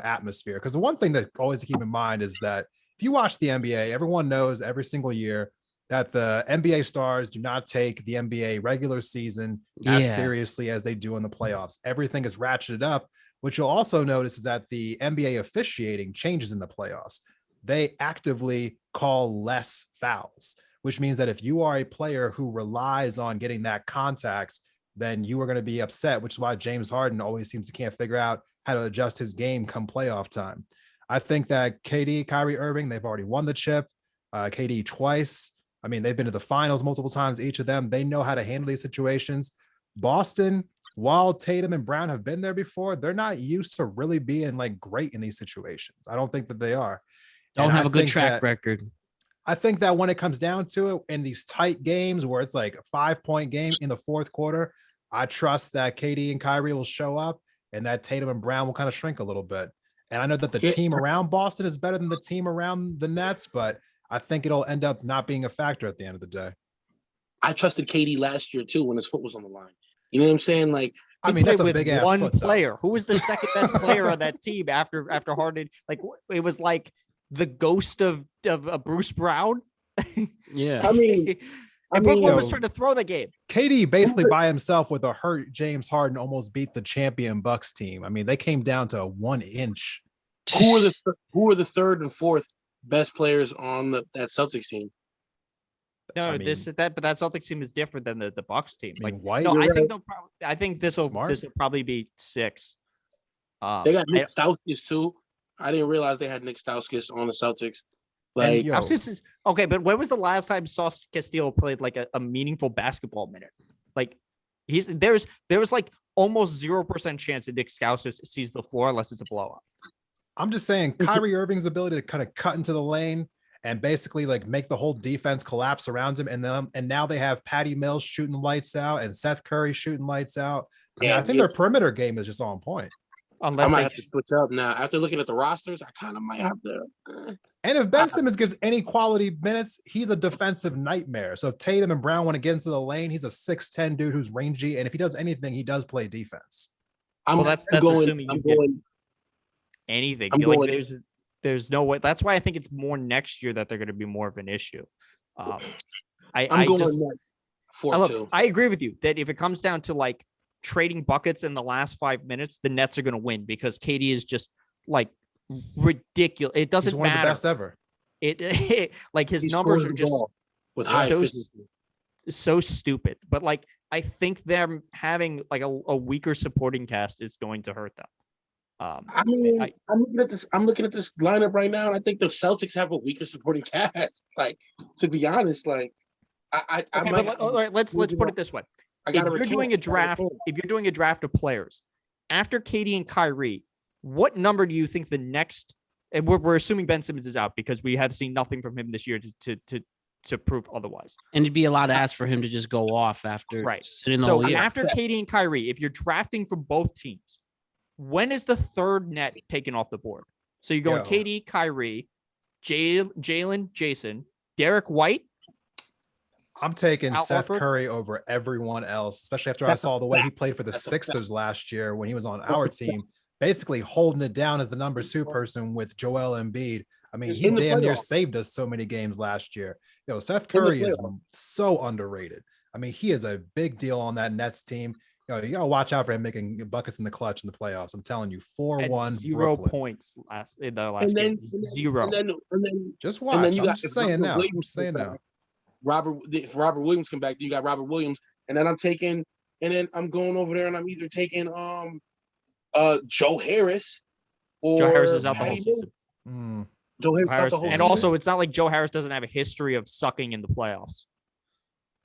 atmosphere? Because the one thing that always to keep in mind is that if you watch the NBA, everyone knows every single year that the NBA stars do not take the NBA regular season as seriously as they do in the playoffs. Everything is ratcheted up. What you'll also notice is that the NBA officiating changes in the playoffs. They actively call less fouls, which means that if you are a player who relies on getting that contact, then you are going to be upset, which is why James Harden always seems to can't figure out how to adjust his game come playoff time. I think that KD, Kyrie Irving, they've already won the chip. KD twice. I mean, they've been to the finals multiple times, each of them. They know how to handle these situations. Boston, while Tatum and Brown have been there before, they're not used to really being like great in these situations. I don't think that they are. Don't have a good track record. I think that when it comes down to it, in these tight games where it's like a 5-point game in the fourth quarter, I trust that KD and Kyrie will show up and that Tatum and Brown will kind of shrink a little bit. And I know that the team around Boston is better than the team around the Nets, but I think it'll end up not being a factor at the end of the day. I trusted KD last year too when his foot was on the line. You know what I'm saying? Like, I mean, that's a big ass one foot, player. Who was the second best player on that team after Harden? Like, it was like the ghost of Bruce Brown. Yeah, I mean, Brooklyn was trying to throw the game. KD basically by himself with a hurt James Harden almost beat the champion Bucks team. I mean, they came down to 1 inch. Who are the third and fourth best players on that Celtics team? No, but that Celtics team is different than the Bucks team. I mean, Like, White, no, I think this will probably be 6. They got Nick Stauskas too. I didn't realize they had Nick Stauskas on the Celtics. Like, yo, okay, but when was the last time Sauce Castillo played like a meaningful basketball minute? Like there's like almost 0% chance that Nick Stauskas sees the floor unless it's a blowout. I'm just saying Kyrie Irving's ability to kind of cut into the lane and basically like make the whole defense collapse around him. And now they have Patty Mills shooting lights out and Seth Curry shooting lights out. I mean, I think their perimeter game is just on point. I might have to switch up now. After looking at the rosters, I kind of might have to. And if Ben Simmons gives any quality minutes, he's a defensive nightmare. So if Tatum and Brown want to get into the lane, he's a 6'10" dude who's rangy. And if he does anything, he does play defense. That's assuming you get anything. There's no way. That's why I think it's more next year that they're going to be more of an issue. I agree with you that if it comes down to like trading buckets in the last 5 minutes, the Nets are going to win because KD is just like ridiculous. It doesn't matter. He's one of the best ever. It like his numbers are just with high efficiency. So stupid. But like I think them having like a weaker supporting cast is going to hurt them. I'm looking at this lineup right now, and I think the Celtics have a weaker supporting cast. Like, to be honest, like let's put it this way. If you're doing a draft of players after KD and Kyrie, what number do you think the next? And we're assuming Ben Simmons is out because we have seen nothing from him this year to prove otherwise. And it'd be a lot to ask for him to just go off after sitting the whole year. After KD and Kyrie, if you're drafting from both teams, when is the third net taken off the board? So you're going KD, Kyrie, Jalen, Jason, Derek White. I'm taking Seth Curry over everyone else, especially after I saw the way he played for the Sixers last year when he was on our team, basically holding it down as the number 2 person with Joel Embiid. I mean, he damn near saved us so many games last year. Seth Curry is so underrated. I mean, he is a big deal on that Nets team. You gotta watch out for him making buckets in the clutch in the playoffs. I'm telling you, 4-1 0 Brooklyn. points in the last game. Zero. And then just watch. I'm just saying now. Robert Williams come back, you got Robert Williams, and then I'm going over there and I'm either taking Joe Harris or Joe Harris is out the whole season. Joe Harris out the whole season. And also it's not like Joe Harris doesn't have a history of sucking in the playoffs.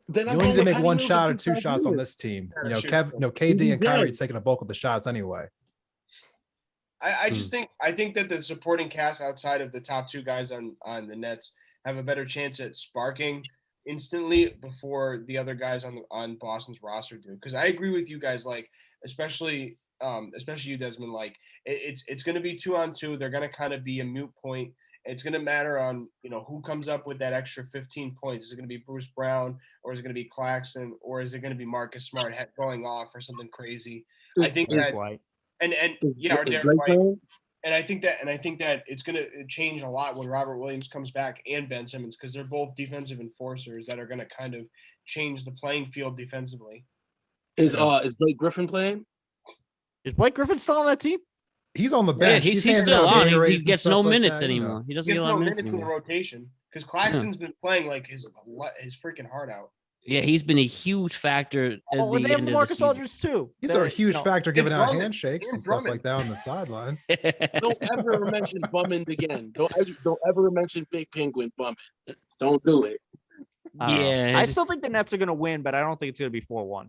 Then you only need to make 1 shot or 2 shots on this team. KD and Kyrie taking a bulk of the shots anyway. I think that the supporting cast outside of the top 2 guys on the Nets have a better chance at sparking instantly before the other guys on Boston's roster do. Because I agree with you guys, like especially you, Desmond. Like it's going to be 2-on-2. They're going to kind of be a moot point. It's going to matter on who comes up with that extra 15 points. Is it going to be Bruce Brown, or is it going to be Claxton, or is it going to be Marcus Smart going off or something crazy? I think that White. And Derek White. And I think that it's going to change a lot when Robert Williams comes back and Ben Simmons, because they're both defensive enforcers that are going to kind of change the playing field defensively. Is Blake Griffin playing? Is Blake Griffin still on that team? He's on the bench. Yeah, he's still on. He gets no minutes anymore. He doesn't get a lot of minutes in the rotation because Claxton's been playing like his freaking heart out. Yeah, he's been a huge factor at the end of the season. Aldridge too. He's a huge factor giving out handshakes and stuff like that on the sideline. Don't ever mention Bummond again. Don't ever mention Big Penguin Bummond. Don't do it. Yeah, I still think the Nets are going to win, but I don't think it's going to be 4-1.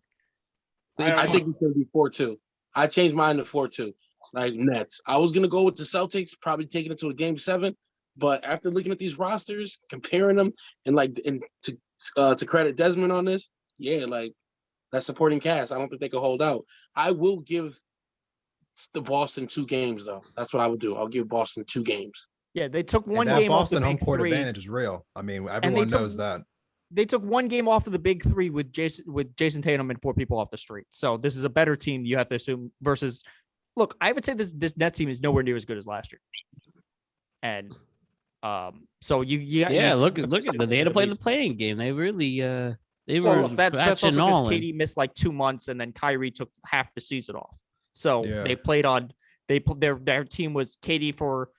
I think it's going to be 4-2. I changed mine to 4-2. Like Nets. I was going to go with the Celtics, probably taking it to a game 7, but after looking at these rosters, comparing them, and to credit Desmond on this, like that supporting cast, I don't think they can hold out. I will give the Boston 2 games though. That's what I would do. I'll give Boston 2 games. Yeah, they took one game Boston off the home big court 3. advantage is real. I mean, everyone knows that. They took one game off of the big 3 with Jason Tatum and 4 people off the street. So this is a better team, you have to assume, versus look, I would say this Nets team is nowhere near as good as last year. And so you look at them. They had to play the playing game. They really that's also because KD missed like 2 months and then Kyrie took half the season off. So they played on their team was KD for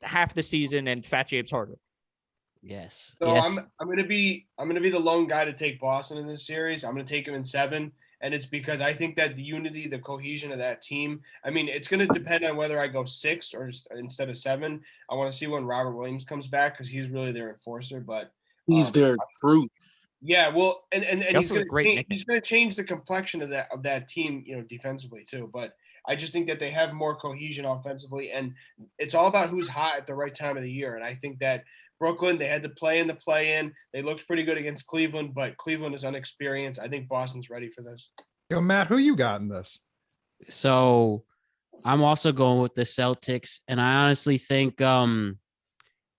half the season and Fat James Harden. Yes. So I'm gonna be the lone guy to take Boston in this series. I'm gonna take him in 7. And it's because I think that the unity, the cohesion of that team, I mean, it's going to depend on whether I go 6 or instead of 7. I want to see when Robert Williams comes back because he's really their enforcer. But He's their fruit. yeah, well, and he's also going to change the complexion of that team, defensively too. But I just think that they have more cohesion offensively, and it's all about who's hot at the right time of the year. And I think that Brooklyn, they had to play in the play-in. They looked pretty good against Cleveland, but Cleveland is unexperienced. I think Boston's ready for this. Yo, Matt, who you got in this? So I'm also going with the Celtics, and I honestly think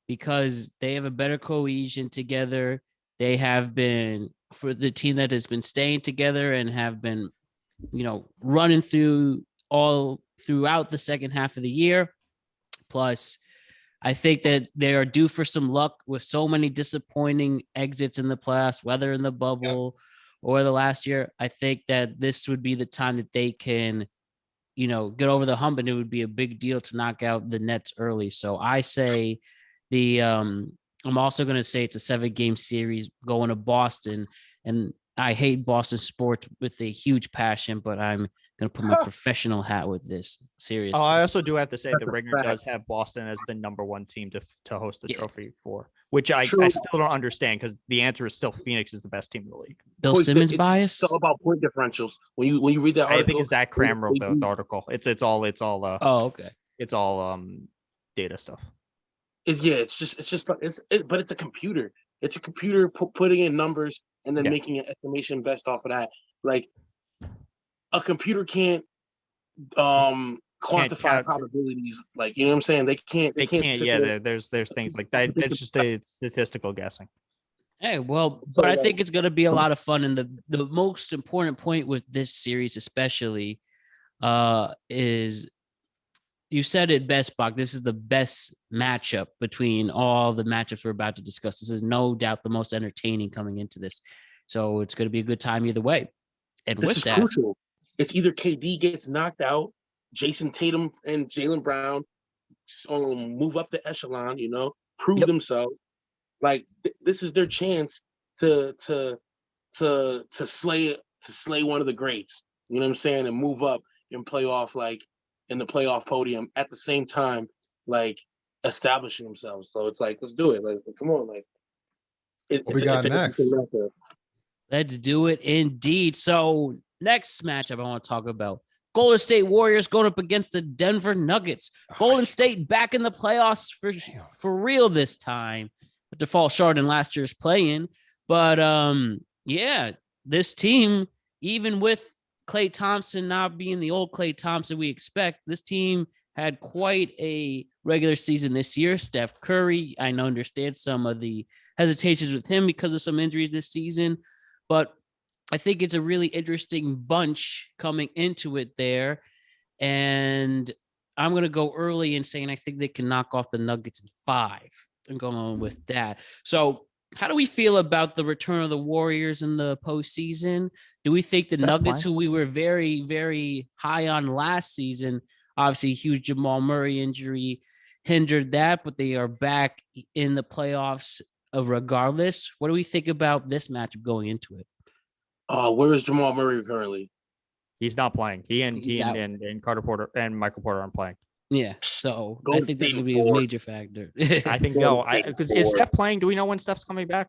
because they have a better cohesion together, they have been, for the team that has been staying together and have been, running throughout the second half of the year. Plus, I think that they are due for some luck with so many disappointing exits in the playoffs, whether in the bubble or the last year. I think that this would be the time that they can, get over the hump, and it would be a big deal to knock out the Nets early. So I say I'm also going to say it's a 7-game series going to Boston, and I hate Boston sports with a huge passion, but I'm going to put my professional hat with this. Seriously. Oh, I also do have to say That's the a Ringer fact. does have Boston as the number 1 team to host the trophy for, which I True. still don't understand because the answer is still Phoenix is the best team in the league. Bill Points- Simmons it- bias? It's all about point differentials. When you read that I article, think it's Zach Cram wrote the article. It's all Oh, okay. it's all data stuff. but it's a computer. It's a computer putting in numbers and then Yeah. making an estimation best off of that. Like a computer can't quantify probabilities. Like, you know what I'm saying? They can't. Yeah, there's things like that. That's just a statistical guessing. Hey, well, So, but I like- think it's going to be a lot of fun. And the most important point with this series, especially, is you said it best, Bach. This is the best matchup between all the matchups we're about to discuss. This is no doubt the most entertaining coming into this. So it's going to be a good time either way. And This with is that, crucial. It's either KD gets knocked out, Jason Tatum and Jaylen Brown move up the echelon, prove themselves. Like this is their chance to slay one of the greats. You know what I'm saying? And move up and play off like in the playoff podium at the same time, like establishing themselves. So it's like, let's do it. Like, come on, like. What we got next? let's do it indeed. So next matchup I want to talk about. Golden State Warriors going up against the Denver Nuggets. Golden State back in the playoffs for real this time, but to fall short in last year's play-in. But yeah, this team, even with Klay Thompson not being the old Klay Thompson we expect, this team had quite a regular season this year. Steph Curry, I understand some of the hesitations with him because of some injuries this season, but I think it's a really interesting bunch coming into it there. And I'm going to go early in saying I think they can knock off the Nuggets in 5. I'm going with that. So how do we feel about the return of the Warriors in the postseason? Do we think the Nuggets, who we were very, very high on last season, obviously huge Jamal Murray injury hindered that, but they are back in the playoffs regardless? What do we think about this matchup going into it? Where is Jamal Murray currently? He's not playing. He and Carter Porter and Michael Porter aren't playing. Yeah, so I think that's going to be a major factor. I think because is Steph playing? Do we know when Steph's coming back?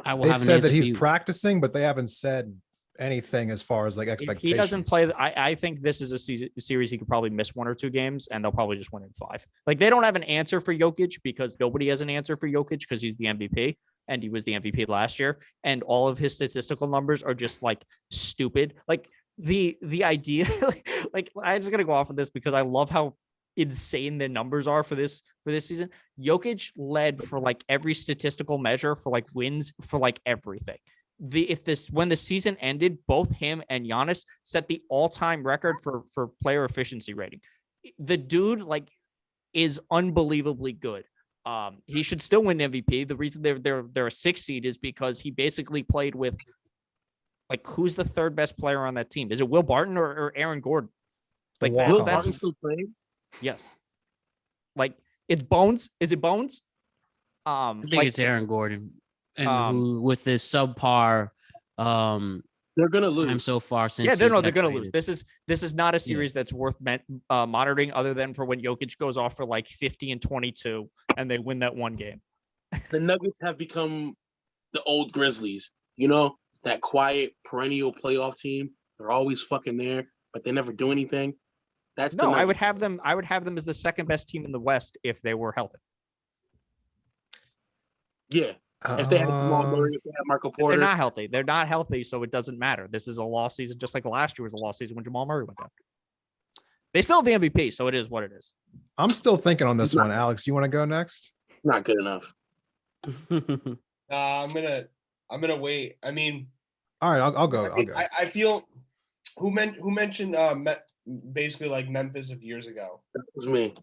They said that he's practicing, but they haven't said anything as far as like expectations. He doesn't play. I think this is a series he could probably miss 1 or 2 games, and they'll probably just win in 5. Like they don't have an answer for Jokic because nobody has an answer for Jokic because he's the MVP. And he was the MVP last year, and all of his statistical numbers are just like stupid. Like the idea, like I'm just gonna go off of this because I love how insane the numbers are for this season. Jokic led for like every statistical measure for like wins for like everything. When the season ended, both him and Giannis set the all-time record for player efficiency rating. The dude like is unbelievably good. He should still win MVP. The reason they're a 6 seed is because he basically played with like who's the 3rd best player on that team? Is it Will Barton or Aaron Gordon? Like Will Barton still playing? Yes. Like it's Bones. Is it Bones? I think it's Aaron Gordon, and who with this subpar They're gonna lose. I'm so far since. Yeah, he they're got going to lose. traded. This is not a series that's worth monitoring, other than for when Jokic goes off for like 50 and 22, and they win that one game. The Nuggets have become the old Grizzlies. You know, that quiet, perennial playoff team. They're always fucking there, but they never do anything. That's No, the I would Nuggets. have them as the second best team in the West if they were healthy. Yeah. If they had Jamal Murray, if they had Marco But Porter. they're not healthy. They're not healthy, so it doesn't matter. This is a lost season, just like last year was a lost season when Jamal Murray went down. They still have the MVP, so it is what it is. I'm still thinking on this one. Alex, do you want to go next? Not good enough. I'm gonna wait. I mean, All right, I'll go. I, mean, I feel who mentioned basically like Memphis of years ago. That was me.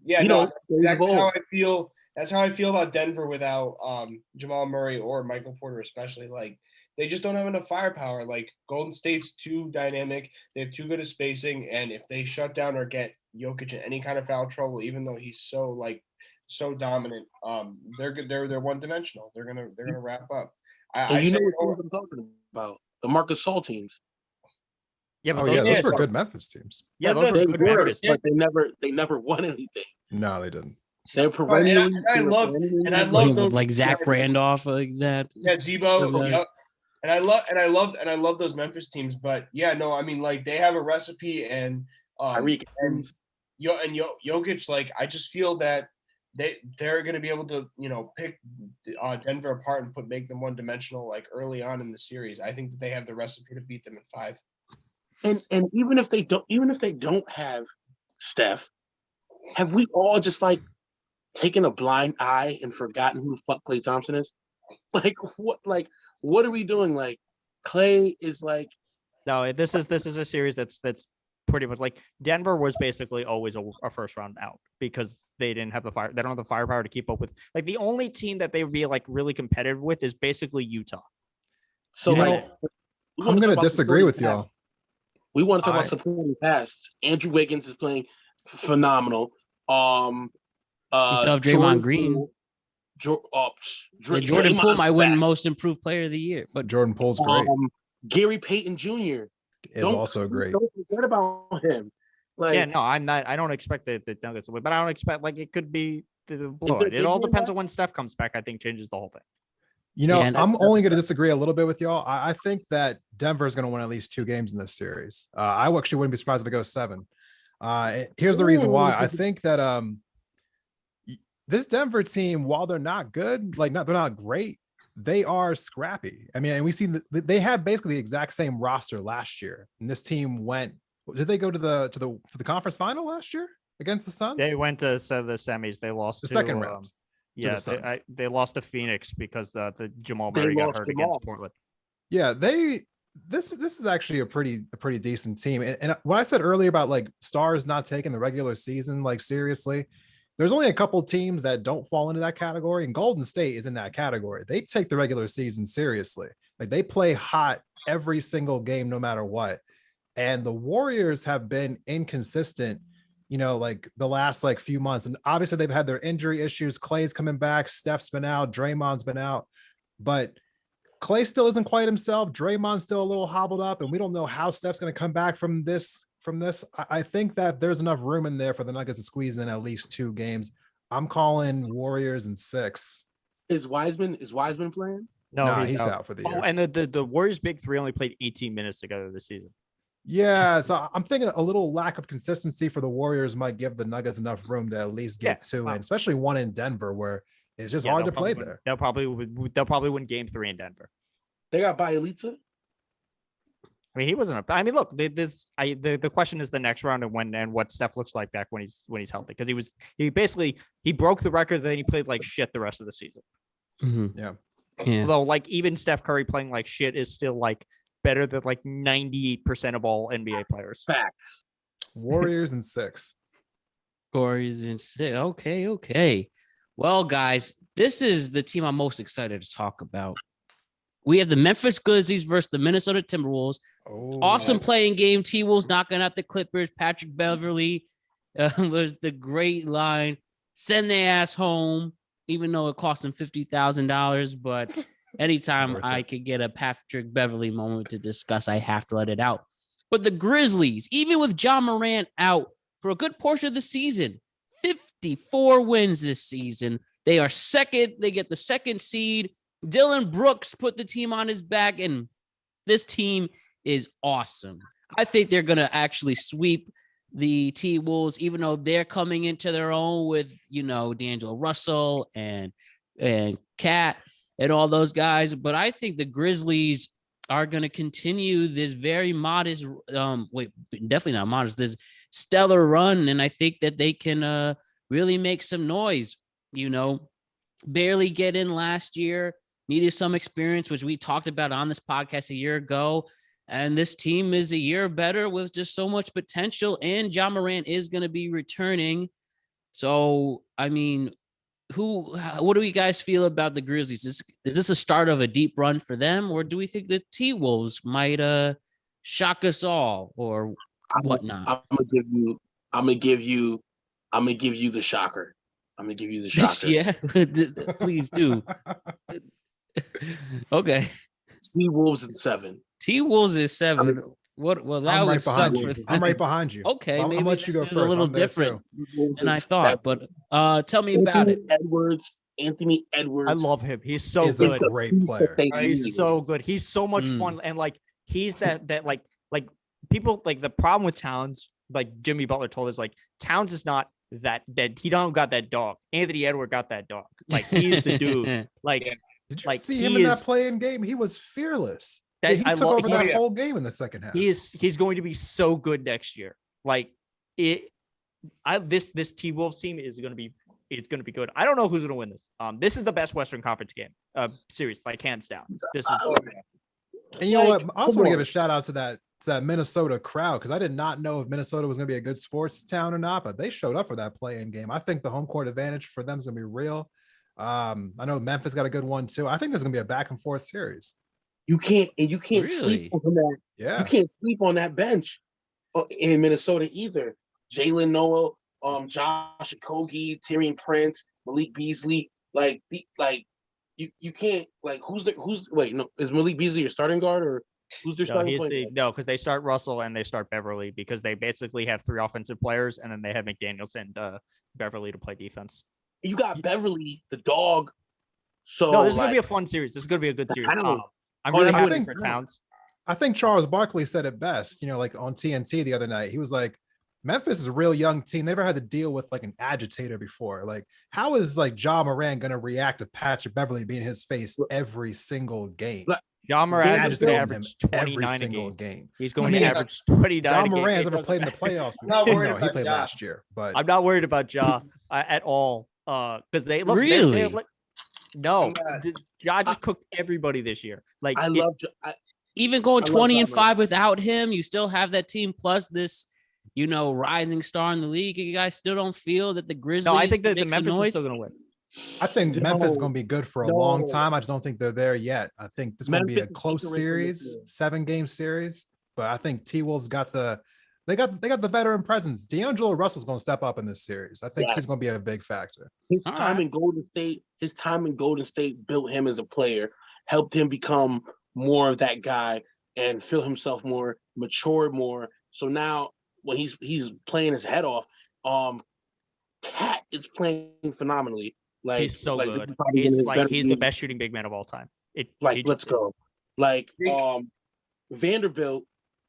Yeah, You no, know, exactly how I feel. That's how I feel about Denver without Jamal Murray or Michael Porter, especially. Like, they just don't have enough firepower. Like, Golden State's too dynamic. They have too good of spacing, and if they shut down or get Jokic in any kind of foul trouble, even though he's so dominant, they're one dimensional. They're gonna wrap up. You know what I'm talking about? The Marcus Gasol teams. Yeah, but those were good Memphis teams. Yeah, those They were good were, Memphis. but they never won anything. No, they didn't. They're perennially. I love those like Zach Randolph like that. Yeah, Zebo. Yep. And I love those Memphis teams. But yeah, no, I mean, like, they have a recipe, and Jokic. Like, I just feel that they're going to be able to, pick Denver apart and make them one dimensional like early on in the series. I think that they have the recipe to beat them in 5. And even if they don't have Steph, have we all just like taken a blind eye and forgotten who the fuck Klay Thompson is? Like what are we doing? Like, Klay is like, no, this is a series that's pretty much like Denver was basically always a first round out because they didn't have they don't have the firepower to keep up with. Like, the only team that they would be like really competitive with is basically Utah. So I'm going to disagree with y'all. We want to talk about supporting cast. Andrew Wiggins is playing phenomenal. You still have Draymond Green. Jordan Poole might win Most Improved Player of the Year, but Jordan Poole's great. Gary Payton Jr. is also great. Don't forget about him. Like, yeah, no, I'm not. I don't expect the Nuggets to win, but I don't expect it could be the blowout. It all depends on when Steph comes back. I think changes the whole thing. I'm only going to disagree a little bit with y'all. I think that Denver is going to win at least 2 games in this series. I actually wouldn't be surprised if it goes 7. Here's the reason why. I think that this Denver team, while they're not good, they're not great, they are scrappy. I mean, and we see they had basically the exact same roster last year, and this team went. Did they go to the conference final last year against the Suns? They went to the semis. They lost the second round. Yeah, they lost to Phoenix because the Jamal Murray got hurt against Portland. Yeah, this is actually a pretty decent team. And what I said earlier about like stars not taking the regular season like seriously, there's only a couple teams that don't fall into that category, and Golden State is in that category. They take the regular season seriously. Like, they play hot every single game, no matter what. And the Warriors have been inconsistent, like the last few months. And obviously they've had their injury issues. Klay's coming back. Steph's been out. Draymond's been out. But Klay still isn't quite himself. Draymond's still a little hobbled up. And we don't know how Steph's going to come back from this. I think that there's enough room in there for the Nuggets to squeeze in at least 2 games. I'm calling Warriors in 6. Is Wiseman playing? No, he's out for the year. And the Warriors' big 3 only played 18 minutes together this season. Yeah, so I'm thinking a little lack of consistency for the Warriors might give the Nuggets enough room to at least get 2 in, especially one in Denver where it's just hard to play there. They'll probably win Game 3 in Denver. They got Bielitsa. I mean, he wasn't. Look, the question is the next round and what Steph looks like back when he's healthy, because he broke the record, then he played like shit the rest of the season. Mm-hmm. Yeah. Although like even Steph Curry playing like shit is still like better than like 98% of all NBA players. Facts. Warriors in 6. Warriors in 6. Okay. Well, guys, this is the team I'm most excited to talk about. We have the Memphis Grizzlies versus the Minnesota Timberwolves. Awesome playing game. T-Wolves knocking out the Clippers. Patrick Beverly was the great line. Send their ass home, even though it cost them $50,000. But Anytime Worth I it. could get a Patrick Beverly moment to discuss, I have to let it out. But the Grizzlies, even with Ja Morant out for a good portion of the season, 54 wins this season. They are second. They get the second seed. Dylan Brooks put the team on his back, and this team is awesome. I think they're going to actually sweep the T-Wolves, even though they're coming into their own with, D'Angelo Russell and Cat and all those guys. But I think the Grizzlies are going to continue this very modest, definitely not modest, this stellar run. And I think that they can really make some noise, barely get in last year, needed some experience, which we talked about on this podcast a year ago. And this team is a year better with just so much potential. And Ja Morant is going to be returning. So, I mean, what do you guys feel about the Grizzlies? Is this a start of a deep run for them, or do we think the T-Wolves might shock us all or whatnot? I'm gonna give you the shocker. I'm gonna give you the shocker. Yeah, please do. Okay. T-Wolves in 7. T-Wolves is 7. What? Well, that I'm would right suck behind you. for I'm right behind you. Okay, I'm maybe gonna let you go this first. is a little I'm there different too. than I thought. But tell me about it. Anthony Edwards. I love him. He's so He's good. a great player. He's so good. He's so much fun, and he's that like people like the problem with Towns. Like Jimmy Butler told us, like Towns is not that he don't got that dog. Anthony Edwards got that dog. Like he's the dude. Like did you see him in that playing game? He was fearless. He took over that whole game in the second half. He's going to be so good next year. Like this T-Wolves team is going to be. It's going to be good. I don't know who's going to win this. This is the best Western Conference game series, like hands down. This is. And you know what? I also want to give a shout out to that Minnesota crowd, because I did not know if Minnesota was going to be a good sports town or not, but they showed up for that play-in game. I think the home court advantage for them is going to be real. I know Memphis got a good one too. I think there's going to be a back and forth series. You can't Really? sleep on that. Yeah, you can't sleep on that bench in Minnesota either. Jalen Noah, Josh Okogie, Tyrion Prince, Malik Beasley, you can't is Malik Beasley your starting guard or who's their starting point guard? No, because they start Russell and they start Beverly because they basically have 3 offensive players and then they have McDaniels and Beverly to play defense. You got Beverly, the dog. So no, this is gonna be a fun series. This is gonna be a good series. I'm really happy for Towns. I think Charles Barkley said it best, like on TNT the other night. He was like, Memphis is a real young team. They never had to deal with like an agitator before. Like, how is like Ja Morant going to react to Patrick Beverly being his face every single game? Ja Morant is going to average every 29 single a game. He's going to average 29 Ja a game. Morant has never played in the playoffs before. He played last year, but I'm not worried about Ja at all. Because they look really. No, Ja just cooked everybody this year. Like I love even going 20-5 without him, you still have that team plus this, rising star in the league. You guys still don't feel that the Grizzlies. No, I think that the Memphis is still going to win. I think Memphis is going to be good for a long time. I just don't think they're there yet. I think this is going to be a close series, 7-game series. But I think T-Wolves got the veteran presence. D'Angelo Russell's going to step up in this series. I think he's going to be a big factor. His time in Golden State built him as a player, helped him become more of that guy and feel himself more, matured more. So now when he's playing his head off, Cat is playing phenomenally. Like he's so good. He's the best shooting big man of all time. Let's go. Vanderbilt,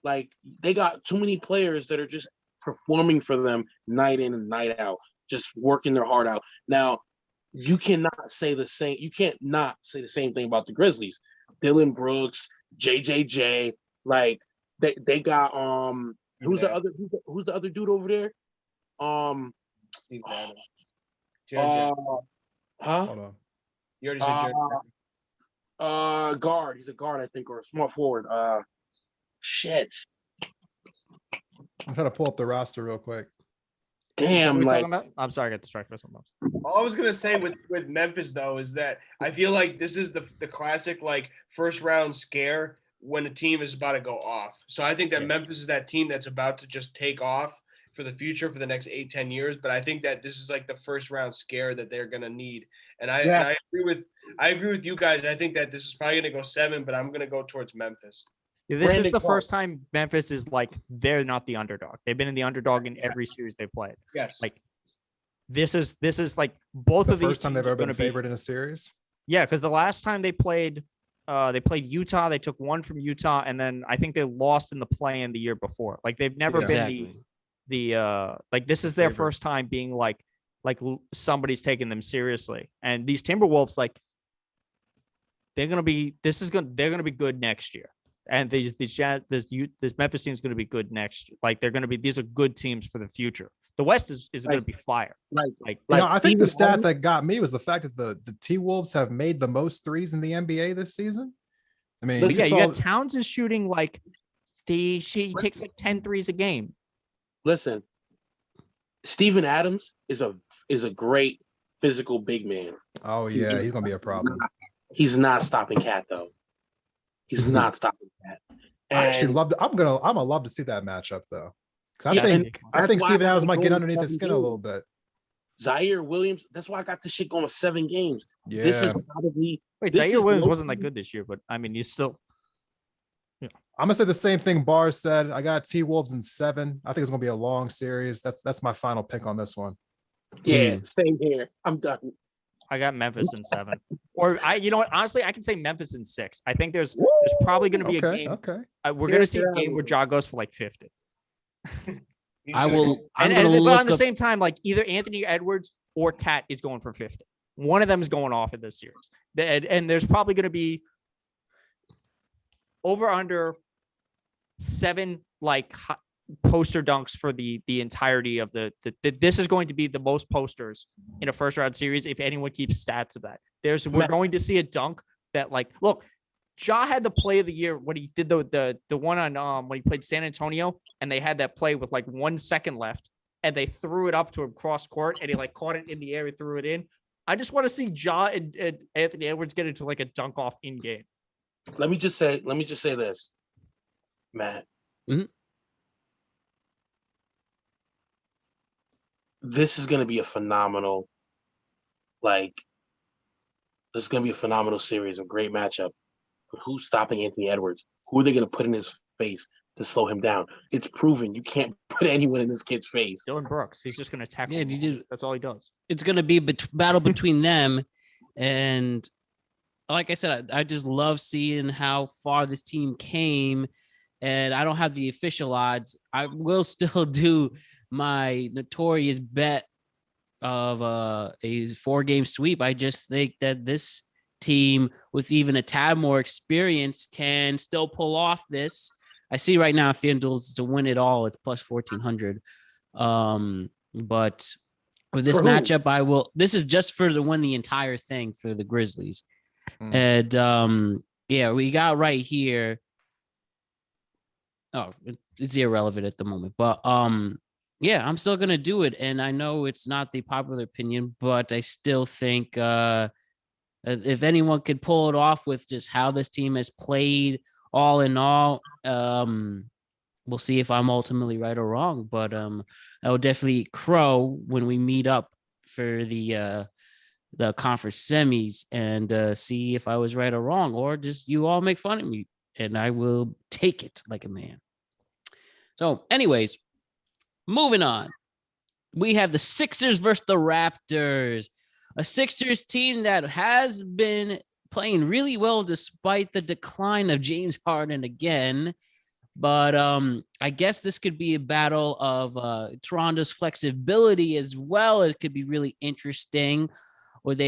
they got too many players that are just performing for them night in and night out, just working their heart out. Now, you cannot say the same. You can't not say the same thing about the Grizzlies. Dylan Brooks, JJJ, they got who's the other dude over there? Hold on. You already said guard. He's a guard, I think, or a small forward. Shit. I'm trying to pull up the roster real quick. Damn, I'm sorry, I got distracted by something else. All I was gonna say with Memphis though is that I feel like this is the classic first round scare when a team is about to go off. So I think that Memphis is that team that's about to just take off for the future for the next 8-10 years. But I think that this is the first round scare that they're gonna need. And I agree I agree with you guys. I think that this is probably going to go 7, but I'm going to go towards Memphis. This Brandon is the Clark. first time Memphis is like they're not the underdog. They've been in the underdog in every series they played. Yes. Like this is like both The of these first time they've teams are ever been gonna be- favored in a series. Yeah, because the last time they played Utah. They took one from Utah, and then I think they lost in the play-in the year before. Like they've never been the like this is their first time being like somebody's taking them seriously. And these Timberwolves, like they're gonna be good next year. And this Memphis team is going to be good next year. Like these are good teams for the future. The West is going to be fire. I think the stat that got me was the fact that the T-Wolves have made the most threes in the NBA this season. I mean, you got Towns is shooting like he takes like 10 threes a game. Listen, Steven Adams is a great physical big man. Oh yeah, he's going to be a problem. He's not stopping Cat though. He's not stopping that. I actually love. I'm gonna love to see that matchup though. I think Steven Adams might get underneath his skin a little bit. Zaire Williams. That's why I got this shit going 7 games. Yeah. This is probably. Zaire Williams wasn't that good this year, but I mean, he's still. Yeah. I'm gonna say the same thing Barr said. I got T-Wolves in 7. I think it's gonna be a long series. That's my final pick on this one. Yeah, same here. I'm done. I got Memphis in 7. Or you know what? Honestly, I can say Memphis in 6. I think there's probably going to be a game. Okay. We're going to see a game where Ja goes for like 50. I will. But on the same time, like either Anthony Edwards or Cat is going for 50. One of them is going off in this series. And there's probably going to be over under 7 like poster dunks for the entirety of the this is going to be the most posters in a first round series if anyone keeps stats of that. We're going to see a dunk that like look, Ja had the play of the year when he did the one on when he played San Antonio and they had that play with like 1 second left and they threw it up to him cross court and he like caught it in the air and threw it in. I just want to see Ja and Anthony Edwards get into like a dunk off in game. Let me just say this, Matt. Mm-hmm. This is going to be a phenomenal, series, a great matchup. But who's stopping Anthony Edwards? Who are they going to put in his face to slow him down? It's proven you can't put anyone in this kid's face. Dillon Brooks, he's just going to tackle. Yeah, that's all he does. It's going to be a battle between them. And like I said, I just love seeing how far this team came. And I don't have the official odds. I will still do my notorious bet of a 4-game sweep. I just think that this team with even a tad more experience can still pull off this. I see right now FanDuel's to win it all. It's plus 1,400. But with this matchup, this is just for to win the entire thing for the Grizzlies. And we got right here. Oh, it's irrelevant at the moment, but I'm still going to do it. And I know it's not the popular opinion, but I still think if anyone could pull it off with just how this team has played all in all, we'll see if I'm ultimately right or wrong. But I will definitely crow when we meet up for the conference semis and see if I was right or wrong, or just you all make fun of me and I will take it like a man. So anyways, moving on. We have the Sixers versus the Raptors, a Sixers team that has been playing really well despite the decline of James Harden again. But I guess this could be a battle of Toronto's flexibility as well. It could be really interesting. With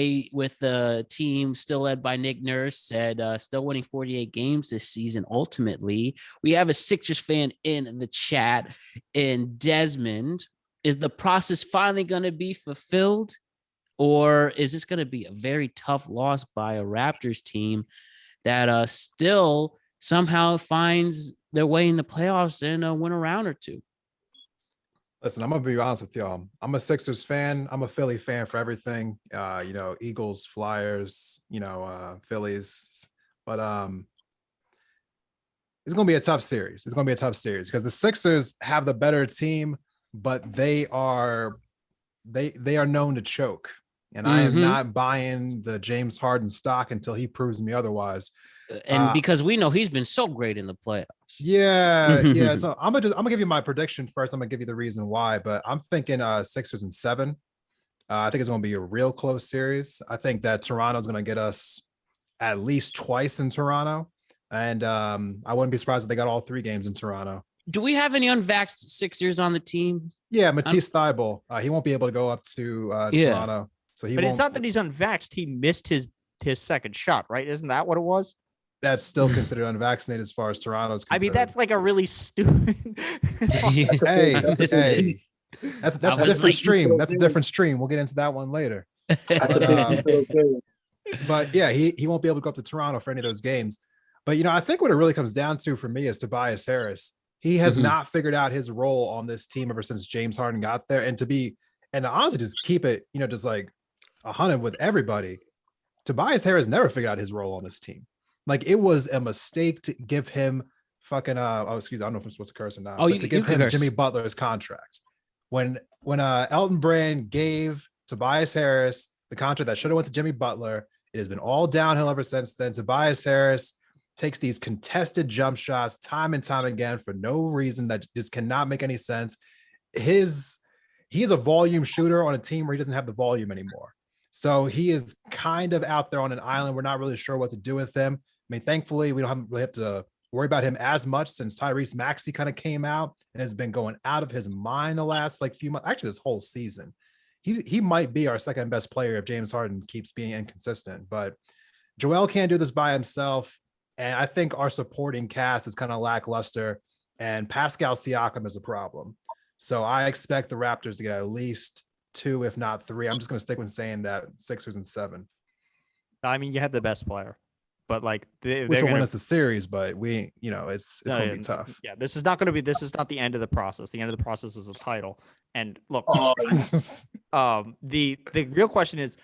the team still led by Nick Nurse, said still winning 48 games this season. Ultimately, we have a Sixers fan in the chat. And Desmond, is the process finally going to be fulfilled, or is this going to be a very tough loss by a Raptors team that still somehow finds their way in the playoffs and win a round or two? Listen, I'm gonna be honest with y'all. I'm a Sixers fan. I'm a Philly fan for everything. Eagles, Flyers, Phillies. But it's gonna be a tough series. It's gonna be a tough series because the Sixers have the better team, but they are known to choke. And I am not buying the James Harden stock until he proves me otherwise. And because we know he's been so great in the playoffs. Yeah. So I'm gonna give you my prediction first. I'm gonna give you the reason why, but I'm thinking Sixers in 7. I think it's gonna be a real close series. I think that Toronto's gonna get us at least twice in Toronto. And I wouldn't be surprised if they got all 3 games in Toronto. Do we have any unvaxxed Sixers on the team? Yeah, Matisse Thybulle. He won't be able to go up to Toronto. So but it's not that he's unvaxxed. He missed his second shot, right? Isn't that what it was? That's still considered unvaccinated as far as Toronto's concerned. I mean, that's like a really stupid. hey, that's a different stream. That's a different stream. We'll get into that one later. But yeah, he won't be able to go up to Toronto for any of those games. But I think what it really comes down to for me is Tobias Harris. He has not figured out his role on this team ever since James Harden got there. And honestly, just keep it, just like 100 with everybody. Tobias Harris never figured out his role on this team. Like, it was a mistake to give him fucking I don't know if I'm supposed to curse or not. To give him Jimmy Butler's contract. When Elton Brand gave Tobias Harris the contract that should have went to Jimmy Butler, it has been all downhill ever since then. Tobias Harris takes these contested jump shots time and time again for no reason that just cannot make any sense. He's a volume shooter on a team where he doesn't have the volume anymore. So he is kind of out there on an island. We're not really sure what to do with him. I mean, thankfully, we don't really have to worry about him as much since Tyrese Maxey kind of came out and has been going out of his mind the last few months, actually this whole season. He might be our second best player if James Harden keeps being inconsistent, but Joel can't do this by himself. And I think our supporting cast is kind of lackluster, and Pascal Siakam is a problem. So I expect the Raptors to get at least 2, if not 3. I'm just going to stick with saying that Sixers in 7. I mean, you have the best player, but like which will win us the series, but it's going to be tough. Yeah, this is not the end of the process. The end of the process is a title. And look, the real question is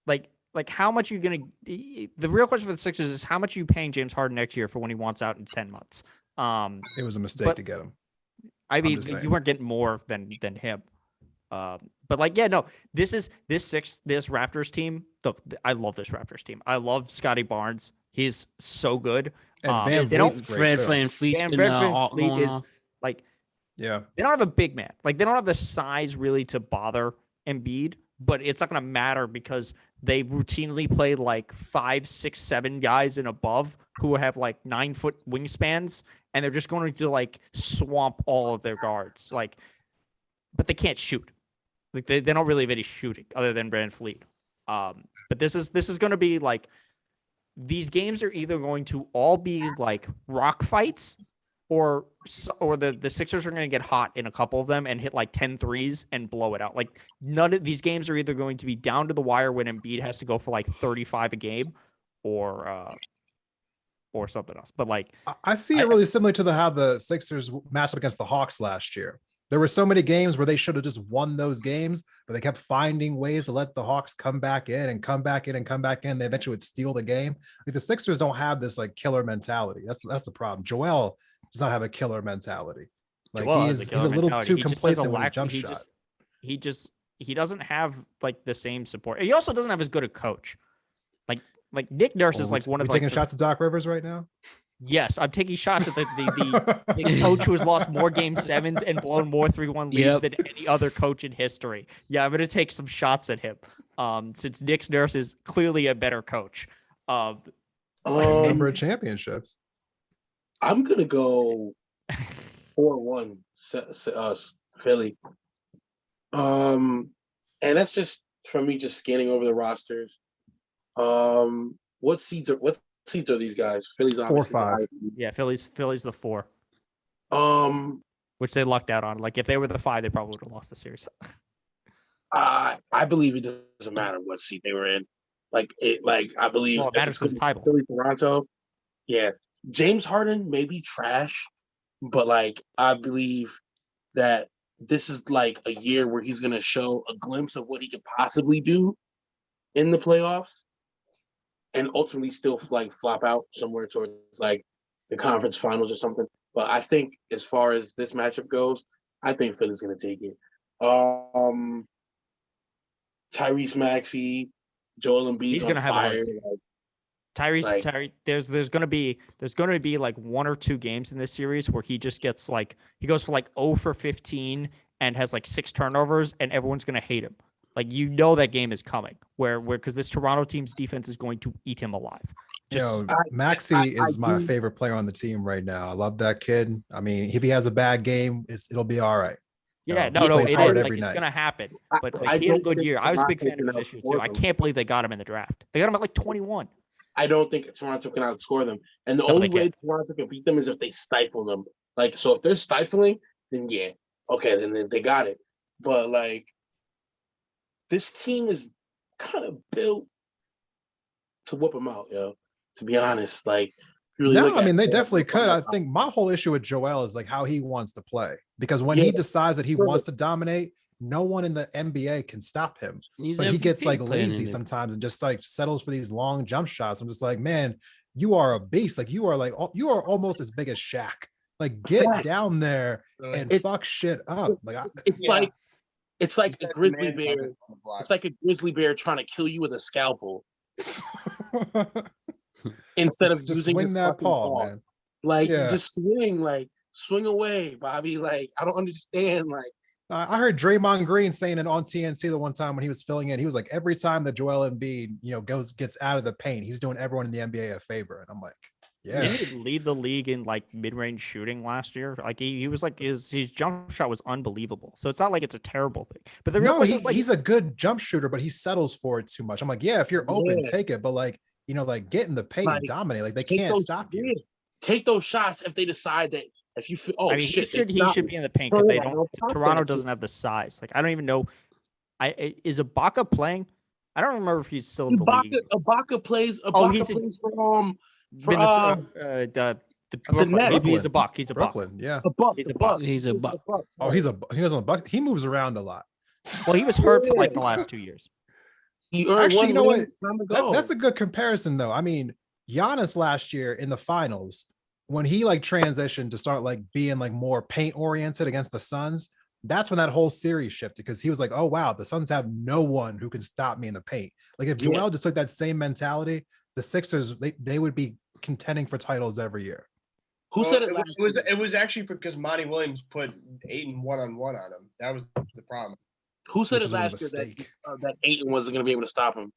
like how much are you going to, the real question for the Sixers is how much are you paying James Harden next year for when he wants out in 10 months? It was a mistake to get him. I mean, you weren't getting more than him. But this Raptors team. Look, I love this Raptors team. I love Scotty Barnes. He's so good. And Van Fleet is like, yeah. They don't have a big man. Like, they don't have the size really to bother Embiid, but it's not going to matter because they routinely play like 5, 6, 7 guys and above who have like 9-foot wingspans, and they're just going to like swamp all of their guards. Like, but they can't shoot. Like, they don't really have any shooting other than Van Fleet. But this is going to be like, these games are either going to all be like rock fights, or the Sixers are going to get hot in a couple of them and hit like 10 threes and blow it out. Like, none of these games are either going to be down to the wire when Embiid has to go for like 35 a game, or something else. But like, I see it really similar to how the Sixers matched up against the Hawks last year. There were so many games where they should have just won those games, but they kept finding ways to let the Hawks come back in and come back in and come back in. They eventually would steal the game. Like, the Sixers don't have this like killer mentality. That's the problem. Joel does not have a killer mentality. Like, he's a little too complacent with his jump shot. He doesn't have like the same support. He also doesn't have as good a coach. Like Nick Nurse is like one of taking shots at Doc Rivers right now. Yes, I'm taking shots at the coach who has lost more game 7s and blown more 3-1 leads than any other coach in history. Yeah, I'm going to take some shots at him since Nick Nurse is clearly a better coach. Number of championships. I'm going to go 4-1 Philly. And that's just from me just scanning over the rosters. What seeds are these guys? Philly's 4-5. Yeah, Philly's the 4. Which they lucked out on. Like, if they were the 5, they probably would have lost the series. I believe it doesn't matter what seed they were in. I believe it matters because title. Philly, Toronto. Yeah. James Harden may be trash, but like, I believe that this is like a year where he's gonna show a glimpse of what he could possibly do in the playoffs, and ultimately still like flop out somewhere towards like the conference finals or something. But I think as far as this matchup goes, I think Philly's going to take it. Tyrese Maxey, Joel Embiid's He's on gonna have a hard fire. season. Tyrese, there's gonna be like 1 or 2 games in this series where he just gets like he goes for like 0 for 15 and has like 6 turnovers, and everyone's gonna hate him. Like that game is coming where because this Toronto team's defense is going to eat him alive. Maxey is my favorite player on the team right now. I love that kid. I mean, if he has a bad game, it'll be all right. Yeah, he plays it hard is. every Like, night. it's gonna happen. But like, he had a good year. I was a big fan of him this year too. I can't believe they got him in the draft. They got him at like 21. I don't think Toronto can outscore them. And the only way Toronto can beat them is if they stifle them. Like, so if they're stifling, then yeah. Okay, then they got it. But like this team is kind of built to whoop them out, yo. To be honest. Like really no, I mean they definitely could. I think my whole issue with Joel is like how he wants to play. Because when he decides that he wants to dominate, no one in the NBA can stop him. But he gets like lazy sometimes and just like settles for these long jump shots. I'm just like, man, you are a beast. Like you are almost as big as Shaq. Like get down there and fuck shit up. Like it's like a grizzly bear. It's like a grizzly bear trying to kill you with a scalpel. Instead of using swing that paw, man. Like just swing away, Bobby. Like I don't understand. Like I heard Draymond Green saying it on TNT the one time when he was filling in. He was like, every time that Joel Embiid, gets out of the paint, he's doing everyone in the NBA a favor. And I'm like, yeah. Didn't he lead the league in like mid-range shooting last year? Like he was like his jump shot was unbelievable. So it's not like it's a terrible thing. But the real question is like he's a good jump shooter, but he settles for it too much. I'm like, yeah, if you're open, take it. But like, get in the paint and dominate. Like they can't stop you. Take those shots if they decide that if you feel he should be in the paint because they don't. Toronto doesn't have the size. Like I don't even know. Is Ibaka playing? I don't remember if he's still in the league. Ibaka plays. Plays from the Brooklyn. He's a Buck. He's a Brooklyn. Buck. Yeah, He's a Buck. Oh, he was on the Buck. He moves around a lot. Well, he was hurt for like the last 2 years. Actually, you know what? That's a good comparison, though. I mean, Giannis last year in the finals, when he like transitioned to start like being like more paint oriented against the Suns, that's when that whole series shifted because he was like, oh wow, the Suns have no one who can stop me in the paint. Like if Joel just took that same mentality, the Sixers they would be contending for titles every year. Who said it? It was actually because Monty Williams put Ayton 1-on-1 on him. That was the problem. Who said it last year that Ayton wasn't going to be able to stop him?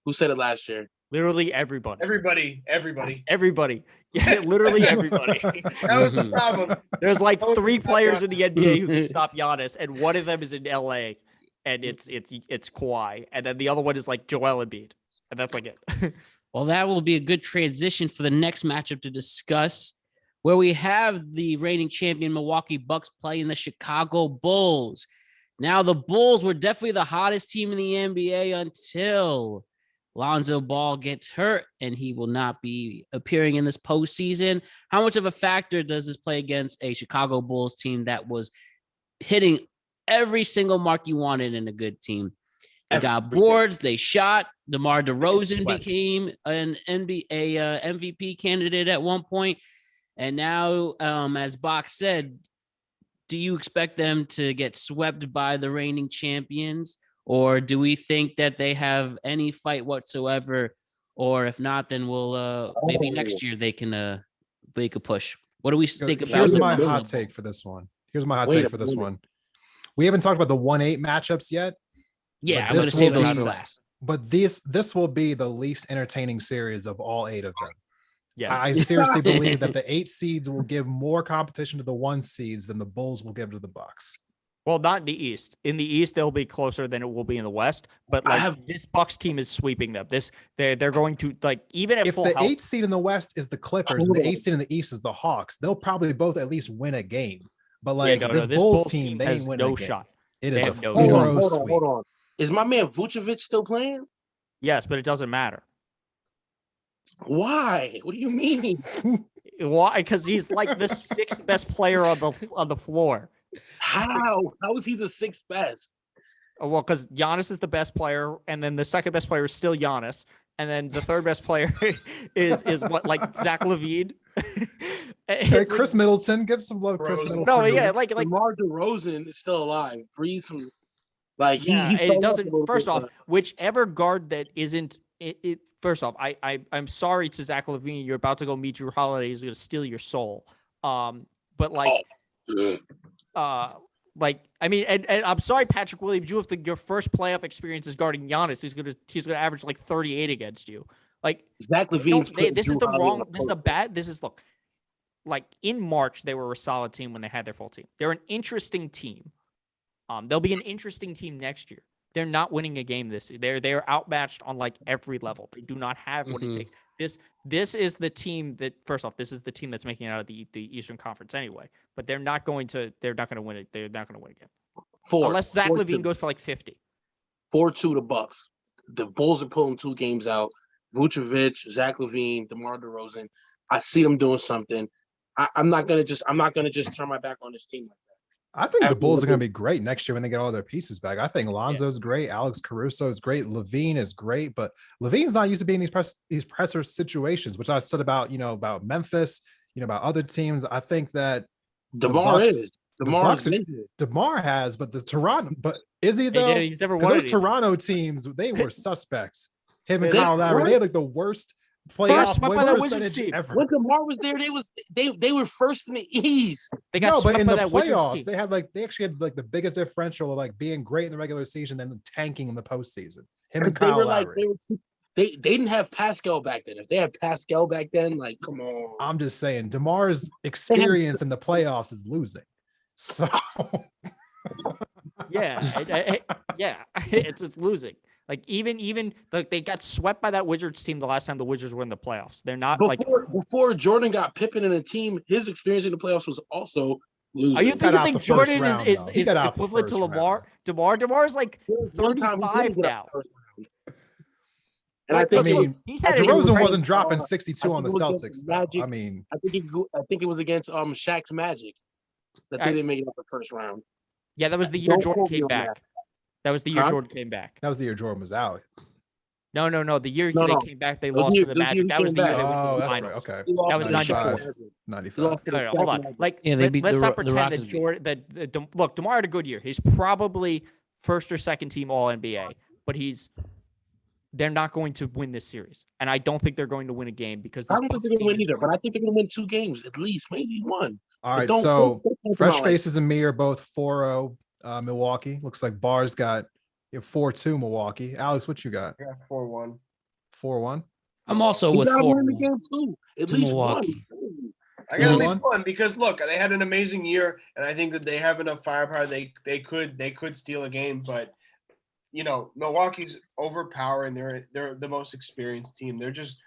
Who said it last year? Literally everybody. Everybody. Yeah, literally everybody. That was the problem. There's like 3 players in the NBA who can stop Giannis, and one of them is in LA, and it's Kawhi, and then the other one is like Joel Embiid, and that's like it. Well, that will be a good transition for the next matchup to discuss, where we have the reigning champion Milwaukee Bucks playing the Chicago Bulls. Now, the Bulls were definitely the hottest team in the NBA until Lonzo Ball gets hurt and he will not be appearing in this postseason. How much of a factor does this play against a Chicago Bulls team that was hitting every single mark you wanted in a good team? They got boards, they shot. DeMar DeRozan became an MVP candidate at one point. And now, as Bach said, do you expect them to get swept by the reigning champions? Or do we think that they have any fight whatsoever? Or if not, then we'll maybe next year they can push. What do we think about? Here's my hot take for this one. We haven't talked about the 1-8 matchups yet. Yeah, I'm going to save those last. But this will be the least entertaining series of all 8 of them. Yeah, I seriously believe that the 8 seeds will give more competition to the 1 seeds than the Bulls will give to the Bucks. Well, not in the East. In the East, they'll be closer than it will be in the West. But this Bucks team is sweeping them. They're going to even if the 8th seed in the West is the Clippers and the 8th seed in the East is the Hawks, they'll probably both at least win a game. But this Bulls team, they ain't winning no shot. It is a 4-0 sweep. Hold on. Is my man Vucevic still playing? Yes, but it doesn't matter. Why? What do you mean? Why? Because he's like the 6th best player on the floor. How? How is he the 6th best? Well, because Giannis is the best player, and then the 2nd best player is still Giannis, and then the 3rd best player is what, like Zach LaVine? Hey, Chris Middleton, give some love, Chris Middleton. No, yeah, like DeMar DeRozan is still alive. Breathe some. Like Yeah, he it fell off a doesn't. little First bit, off, but whichever guard that isn't it. First off, I'm sorry to Zach LaVine. You're about to go meet Drew Holiday. He's going to steal your soul. But ugh. like I mean, and I'm sorry, Patrick Williams. You have your first playoff experience is guarding Giannis. He's gonna average like 38 against you. Like Zach LaVine's putting this is Drew the Holiday wrong. on the This is the poster. bad. This is look. Like in March, they were a solid team when they had their full team. They're an interesting team. They'll be an interesting team next year. They're not winning a game this year. They're outmatched on like every level. They do not have what it takes. This is the team that first off, this is the team that's making it out of the Eastern Conference anyway. But they're not going to win it. They're not going to win a game. Unless Zach LaVine goes for like 50. 4-2 the Bucks. The Bulls are pulling 2 games out. Vucevic, Zach LaVine, DeMar DeRozan. I see them doing something. I'm not gonna just turn my back on this team like that. I think the After Bulls are going looking- to be great next year when they get all their pieces back. I think Lonzo's great. Alex Caruso is great. Levine is great, but Levine's not used to being these presser situations, which I said about, about Memphis, about other teams. I think that DeMar is. DeMar has, but is he though? He's never Because won those anything. Toronto teams, they were suspects. Him and They Kyle Lowry, were. they had like the worst playoff swept by win that Wizards percentage team. ever. When DeMar was there, they were first in the East. They got No, but swept in by the that Wizards playoffs, team. they actually had like the biggest differential of like being great in the regular season and then tanking in the postseason. Him and Because they Kyle were Lowry. they didn't have Pascal back then. If they had Pascal back then, like come on. I'm just saying, DeMar's experience in the playoffs is losing. So Yeah, it's losing. Like even like they got swept by that Wizards team the last time the Wizards were in the playoffs. They're not Before Jordan got Pippen in a team, his experience in the playoffs was also losing. Are you got out think the first Jordan round, is though. He got out the equivalent to first Lamar? round. DeMar's like One time he 35 did get out now. the first round. And Like, I think I mean, he's had I think it. it was DeRozan against, wasn't dropping I 62 on think the it was Celtics, against though. Magic. I mean, I think it was against Shaq's Magic that they didn't make it out the first round. Yeah, that was the year Don't Jordan quote me came on back. that. That was the year Huh? Jordan came back. that was the year Jordan was out. No. The year No, they no. came back, they It was lost the to year- the it was the year Magic. he That was came the year back. they went to Oh, the that's finals. right. Okay. He lost That was to 94. Shaq. 95. No, hold on. Like, Yeah, they beat let's the not the pretend Rockets. that Jordan. Look, DeMar had a good year. He's probably first or second team All NBA, but they're not going to win this series, and I don't think they're going to win a game because I this don't think Bucks they're gonna team win is either, going but I think they're gonna win 2 games at least, maybe 1. All But right. don't So talk about Fresh like- Faces and me are both 4-0 Milwaukee. Looks like Bar's got 4-2 Milwaukee. Alex, what you got? Yeah, 4-1. 4-1. I'm also You with gotta 4 win the game too. At to least Milwaukee. 1. I got at 4-1? least one because look, they had an amazing year, and I think that they have enough firepower. They could steal a game, but Milwaukee's overpowering. They're the most experienced team. They're just.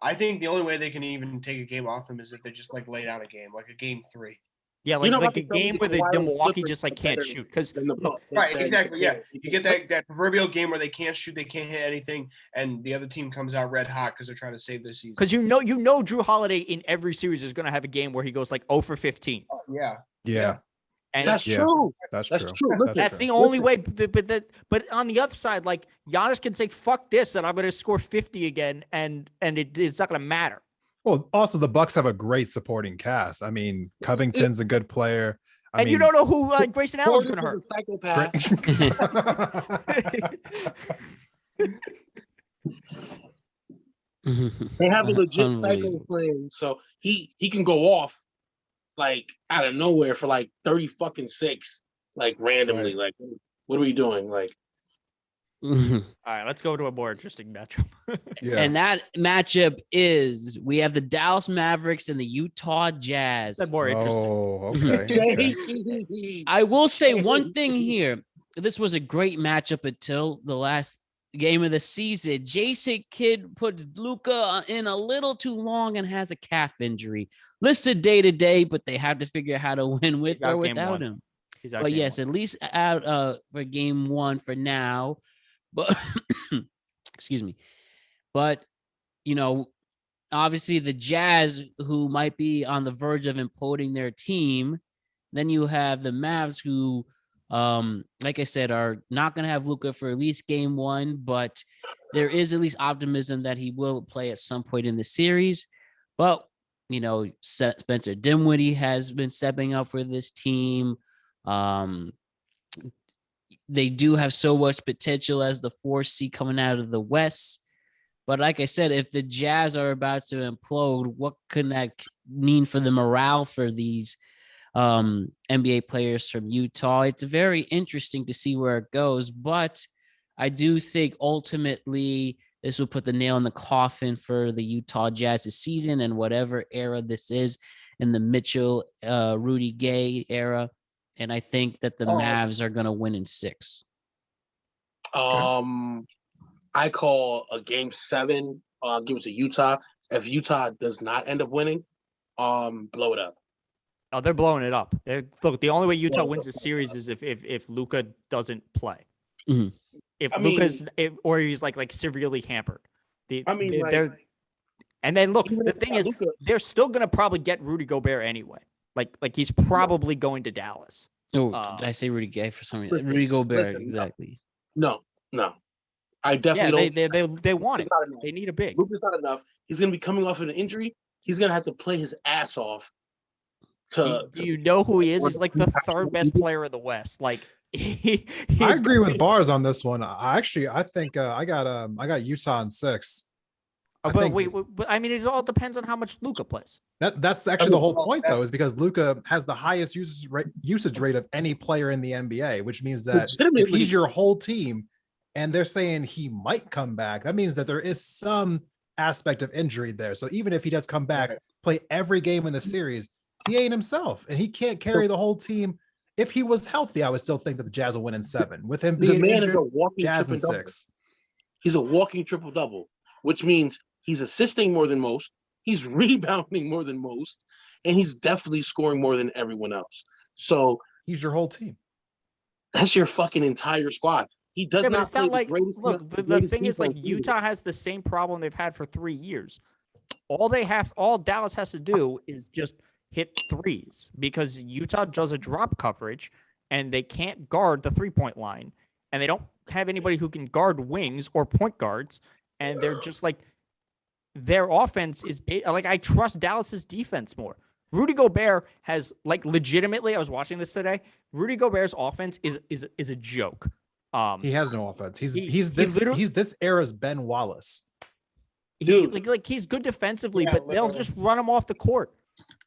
I think the only way they can even take a game off them is if they just like lay down a game, like a game 3. Yeah, like, You know like about a the trouble game with where the the Wireless Milwaukee Clippers just like are can't better shoot because than the Bucks. Right, That- exactly. Yeah, you you get that proverbial game where they can't shoot, they can't hit anything, and the other team comes out red hot because they're trying to save their season. because you know Drew Holiday in every series is going to have a game where he goes like 0 for 15, Yeah. Yeah, and That's Yeah. true. that's That's true. true. Listen, that's true. the only way. But on the other side, like Giannis can say "fuck this" and I'm going to score 50 again, and it's not going to matter. Well, also the Bucks have a great supporting cast. I mean, Covington's a good player. I And mean, you don't know who Grayson Allen's Portis going to is hurt. a psychopath. They have a legit psycho Unbelievable. playing, so he can go off like out of nowhere for like 30 fucking 6, like randomly. Like, what are we doing? Like, All right, let's go to a more interesting matchup. Yeah. And that matchup is we have the Dallas Mavericks and the Utah Jazz. That's more interesting. Oh, okay. okay. Jay, I will say one thing here. This was a great matchup until the last game of the season. Jason Kidd puts Luka in a little too long and has a calf injury. Listed day to day, but they have to figure out how to win with out or game without one. him. He's out But game yes, one. at least out for game 1 for now. But excuse me. But obviously the Jazz, who might be on the verge of imploding their team. Then you have the Mavs, who, like I said, are not going to have Luka for at least game 1, but there is at least optimism that he will play at some point in the series. But Spencer Dinwiddie has been stepping up for this team. they do have so much potential as the 4th seed coming out of the West. But like I said, if the Jazz are about to implode, what can that mean for the morale for these NBA players from Utah? It's very interesting to see where it goes, but I do think ultimately this will put the nail in the coffin for the Utah Jazz's season and whatever era this is in the Mitchell, Rudy Gay era. And I think that the Mavs are going to win in 6. I call a game 7. Give it to Utah. If Utah does not end up winning, blow it up. Oh, they're blowing it up. Look, the only way Utah wins the series is if Luka doesn't play. Mm-hmm. If Luka's or he's like severely hampered. And then look, the thing is, they're still gonna probably get Rudy Gobert anyway. Like he's probably going to Dallas. Oh, did I say Rudy Gay for some reason? Rudy Gobert, exactly. No. I definitely don't. They want it. They need a big. Luka's not enough. He's gonna be coming off of an injury. He's gonna have to play his ass off. Do you know who he is? He's like the 3rd best player in the West. Like I agree with Bars on this one. I think I got Utah in 6. But I mean, it all depends on how much Luka plays. That's actually the whole point, though, is because Luka has the highest usage rate of any player in the NBA, which means that if he's your whole team and they're saying he might come back, that means that there is some aspect of injury there. So even if he does come back, play every game in the series, he ain't himself, and he can't carry the whole team. If he was healthy, I would still think that the Jazz will win in 7. With him being injured, Jazz in 6. He's a walking triple-double, which means he's assisting more than most, he's rebounding more than most, and he's definitely scoring more than everyone else. So he's your whole team. That's your fucking entire squad. He does not. It's not like, look, the thing is, like, Utah has the same problem they've had for 3 years. All Dallas has to do is just hit threes, because Utah does a drop coverage and they can't guard the 3-point line, and they don't have anybody who can guard wings or point guards, and they're just like, their offense is like, I trust Dallas's defense more. Rudy Gobert has, like, legitimately, I was watching this today, Rudy Gobert's offense is a joke. He has no offense. He's this era's Ben Wallace. Like he's good defensively, but they'll just run him off the court.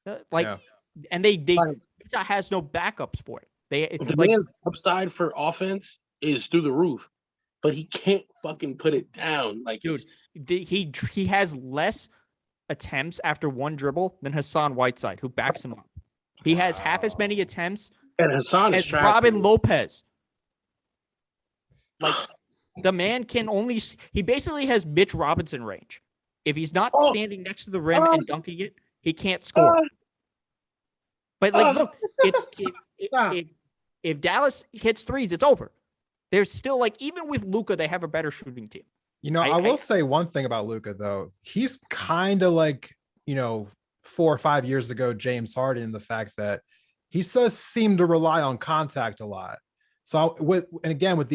And Utah has no backups for it. The man's upside for offense is through the roof, but he can't fucking put it down. Like, dude, he has less attempts after one dribble than Hassan Whiteside, who backs him up. He has half as many attempts as Robin Lopez. Like, the man he basically has Mitch Robinson range. If he's not standing next to the rim and dunking it, he can't score. But, like, look, if Dallas hits threes, it's over. They're still, like, even with Luka, they have a better shooting team. You know, I will say one thing about Luka, though. He's kind of like, 4 or 5 years ago, James Harden, in the fact that he does seem to rely on contact a lot. So with the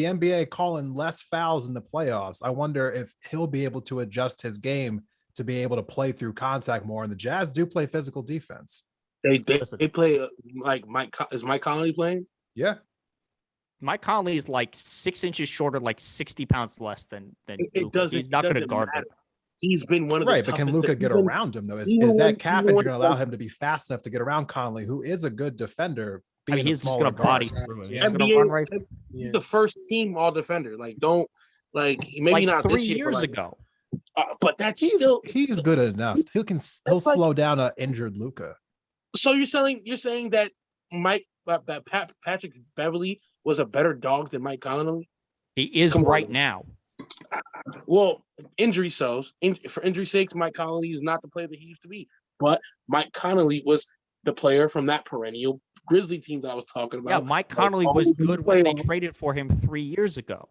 NBA calling less fouls in the playoffs, I wonder if he'll be able to adjust his game to be able to play through contact more. And the Jazz do play physical defense. They play like Mike. Is Mike Conley playing? Yeah. Mike Conley is like 6 inches shorter, like 60 pounds less than Luka. He's not going to guard him. He's been one of the right, but can Luka get around him though? Is that calf injury going to allow him to be fast enough to get around Conley, who is a good defender? He's just going to body through him. He's the first team all defender. Like, don't maybe like not 3 this years ago. But that's he's good enough. He'll slow down an injured Luka. So you're saying that Patrick Beverly was a better dog than Mike Conley? He is now. Well, injury for injury's sakes, Mike Conley is not the player that he used to be. But Mike Conley was the player from that perennial Grizzly team that I was talking about. Yeah, Mike Conley was good when they traded for him 3 years ago.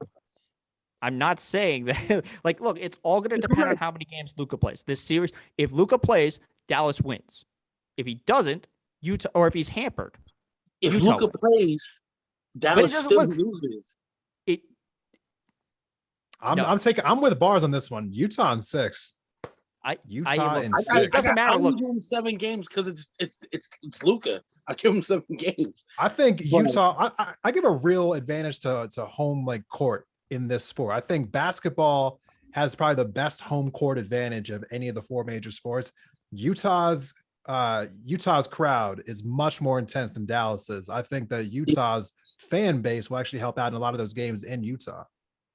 I'm not saying that. Like, look, it's all going to depend on how many games Luka plays. This series, if Luka plays, Dallas wins. If he doesn't, Utah, or if he's hampered, if Luka plays, Dallas still loses. I'm with Bars on this one. Utah in 6. Utah in 6. It doesn't matter. I'm losing 7 games because it's Luka. I give them 7 games. I think Utah. I give a real advantage to home court in this sport. I think basketball has probably the best home court advantage of any of the 4 major sports. Utah's crowd is much more intense than Dallas's. I think that Utah's fan base will actually help out in a lot of those games in Utah.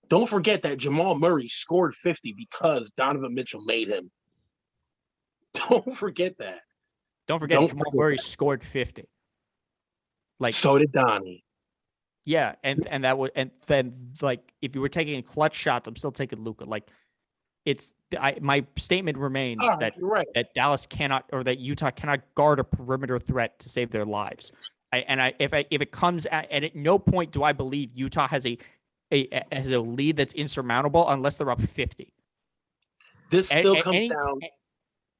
Don't forget that Jamal Murray scored 50 because Donovan Mitchell made him. Don't forget that. Don't forget Jamal Murray scored 50. So did Donnie. Yeah, and then if you were taking clutch shots, I'm still taking Luka. My statement remains that right. that Dallas cannot, or that Utah cannot guard a perimeter threat to save their lives. If it comes at no point do I believe Utah has a lead that's insurmountable unless they're up 50. This still comes down.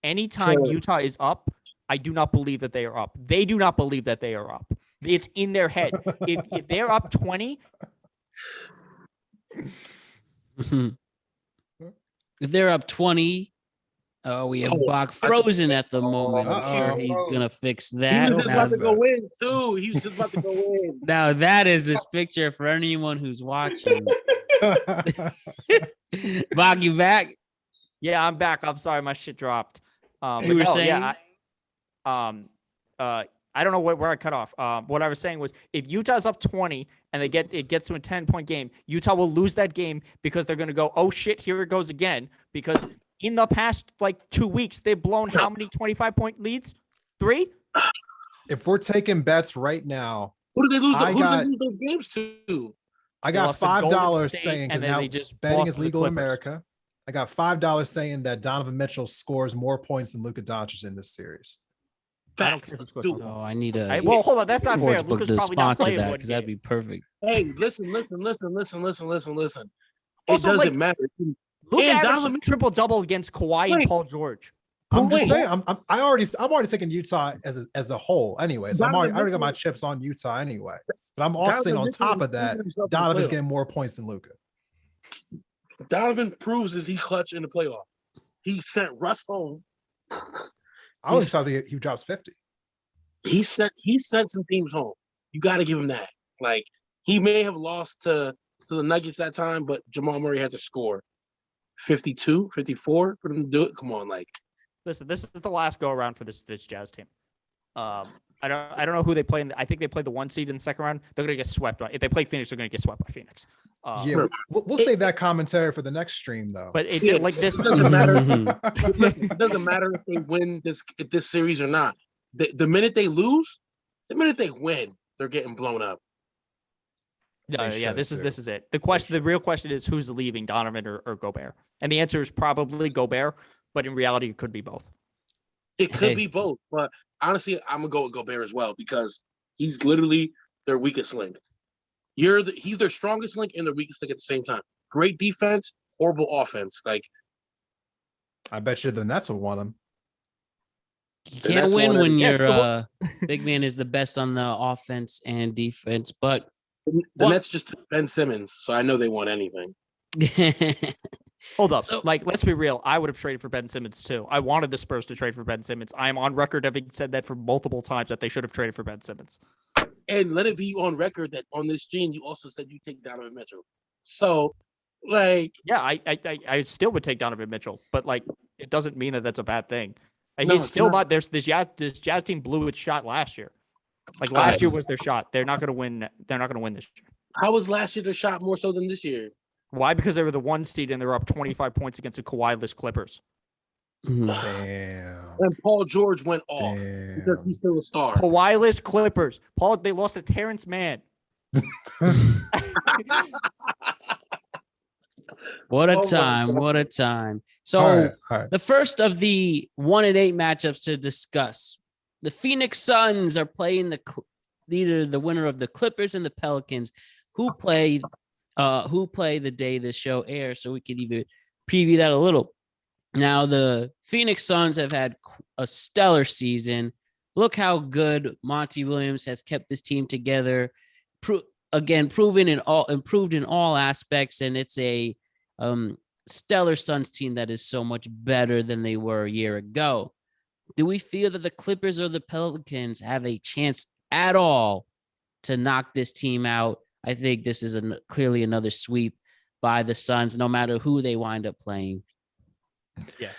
Anytime Utah is up, I do not believe that they are up. They do not believe that they are up. It's in their head. If they're up 20. If they're up 20, we have Bach frozen at the moment. I'm sure he's going to fix that. He was just about to go in, too. He was just about to go in. Now, that is this picture for anyone who's watching. Bach, you back? Yeah, I'm back. I'm sorry. My shit dropped. You were saying? Yeah, I don't know where I cut off. What I was saying was, if Utah's up 20 and it gets to a 10-point game, Utah will lose that game because they're going to go, oh shit, here it goes again. Because in the past 2 weeks, they've blown how many 25-point leads? 3? If we're taking bets right now, who did they lose? Who did they lose those games to? I got $5 saying, because now betting is legal in America. I got $5 saying that Donovan Mitchell scores more points than Luka Doncic in this series. I don't care. I need a. Well, hold on. That's not fair. Luka's probably not playing that one because that'd be perfect. Hey, listen. It Also, doesn't matter. Luka averaged triple-double against Kawhi and Paul George. I'm just saying. I'm already taking Utah as a whole. Anyways, I already got my chips on Utah anyway. But I'm also saying on top of that, Donovan's getting more points than Luka. Donovan proves he clutch in the playoff. He sent Russ home. I was thought he drops 50. He sent some teams home. You got to give him that. He may have lost to the Nuggets that time, but Jamal Murray had to score 52, 54 for them to do it. Come on, Listen, this is the last go around for this Jazz team. I don't know who they play. I think they played the 1 seed in the second round. They're gonna get swept. If they play Phoenix, they're gonna get swept by Phoenix. We'll save that commentary for the next stream, though. But this doesn't matter. Listen, it doesn't matter if they win this series or not. The minute they lose, the minute they win, they're getting blown up. This is it. The real question is who's leaving, Donovan or Gobert? And the answer is probably Gobert, but in reality, it could be both. It could be both, but honestly, I'm gonna go with Gobert as well because he's literally their weakest link. He's their strongest link and their weakest link at the same time. Great defense, horrible offense. I bet you the Nets will want him. You can't win when your big man is the best on the offense and defense, but the Nets just took Ben Simmons, so I know they want anything. Hold up. Let's be real. I would have traded for Ben Simmons too. I wanted the Spurs to trade for Ben Simmons. I am on record having said that for multiple times that they should have traded for Ben Simmons. And let it be on record that on this stream, you also said you take Donovan Mitchell. So, yeah, I still would take Donovan Mitchell, but it doesn't mean that that's a bad thing. He's still not. There's this Jazz team blew its shot last year. Last year was their shot. They're not going to win. They're not going to win this year. How was last year their shot more so than this year? Why? Because they were the 1 seed and they were up 25 points against the Kawhi-less Clippers. Damn. And Paul George went off because he's still a star. Kawhi-less Clippers. They lost to Terrence Mann. What a time. What a time. So all right. The first of the 1-8 matchups to discuss. The Phoenix Suns are playing either the winner of the Clippers and the Pelicans, who play the day this show airs, so we can even preview that a little. Now, the Phoenix Suns have had a stellar season. Look how good Monty Williams has kept this team together. Improved in all aspects, and it's a stellar Suns team that is so much better than they were a year ago. Do we feel that the Clippers or the Pelicans have a chance at all to knock this team out? I think this is clearly another sweep by the Suns, no matter who they wind up playing. Yeah.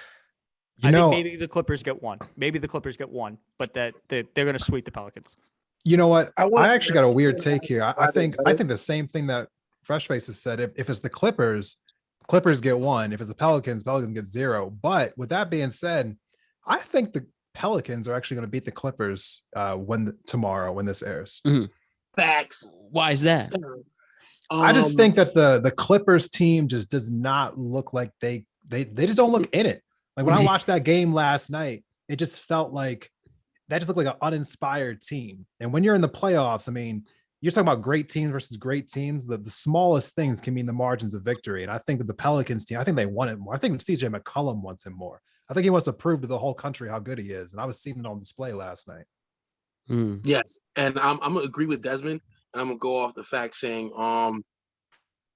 You I know, think maybe the Clippers get one. But that they're going to sweep the Pelicans. you know what? I want- I actually got a weird take here. I think the same thing that Fresh Faces said. If it's the Clippers get one. If it's the Pelicans get 0. But with that being said, I think the Pelicans are actually going to beat the Clippers tomorrow when this airs. Mm-hmm. Facts. Why is that? I just think that the Clippers team just does not look like they just don't look in it. Like when I watched that game last night, it just felt like that just looked like an uninspired team. And when you're in the playoffs, I mean, you're talking about great teams versus great teams. The smallest things can mean the margins of victory. And I think that the Pelicans team, I think they want it more. I think CJ McCollum wants him more. I think he wants to prove to the whole country how good he is. And I was seeing it on display last night. Yes. And I'm going to agree with Desmond. And I'm going to go off the fact saying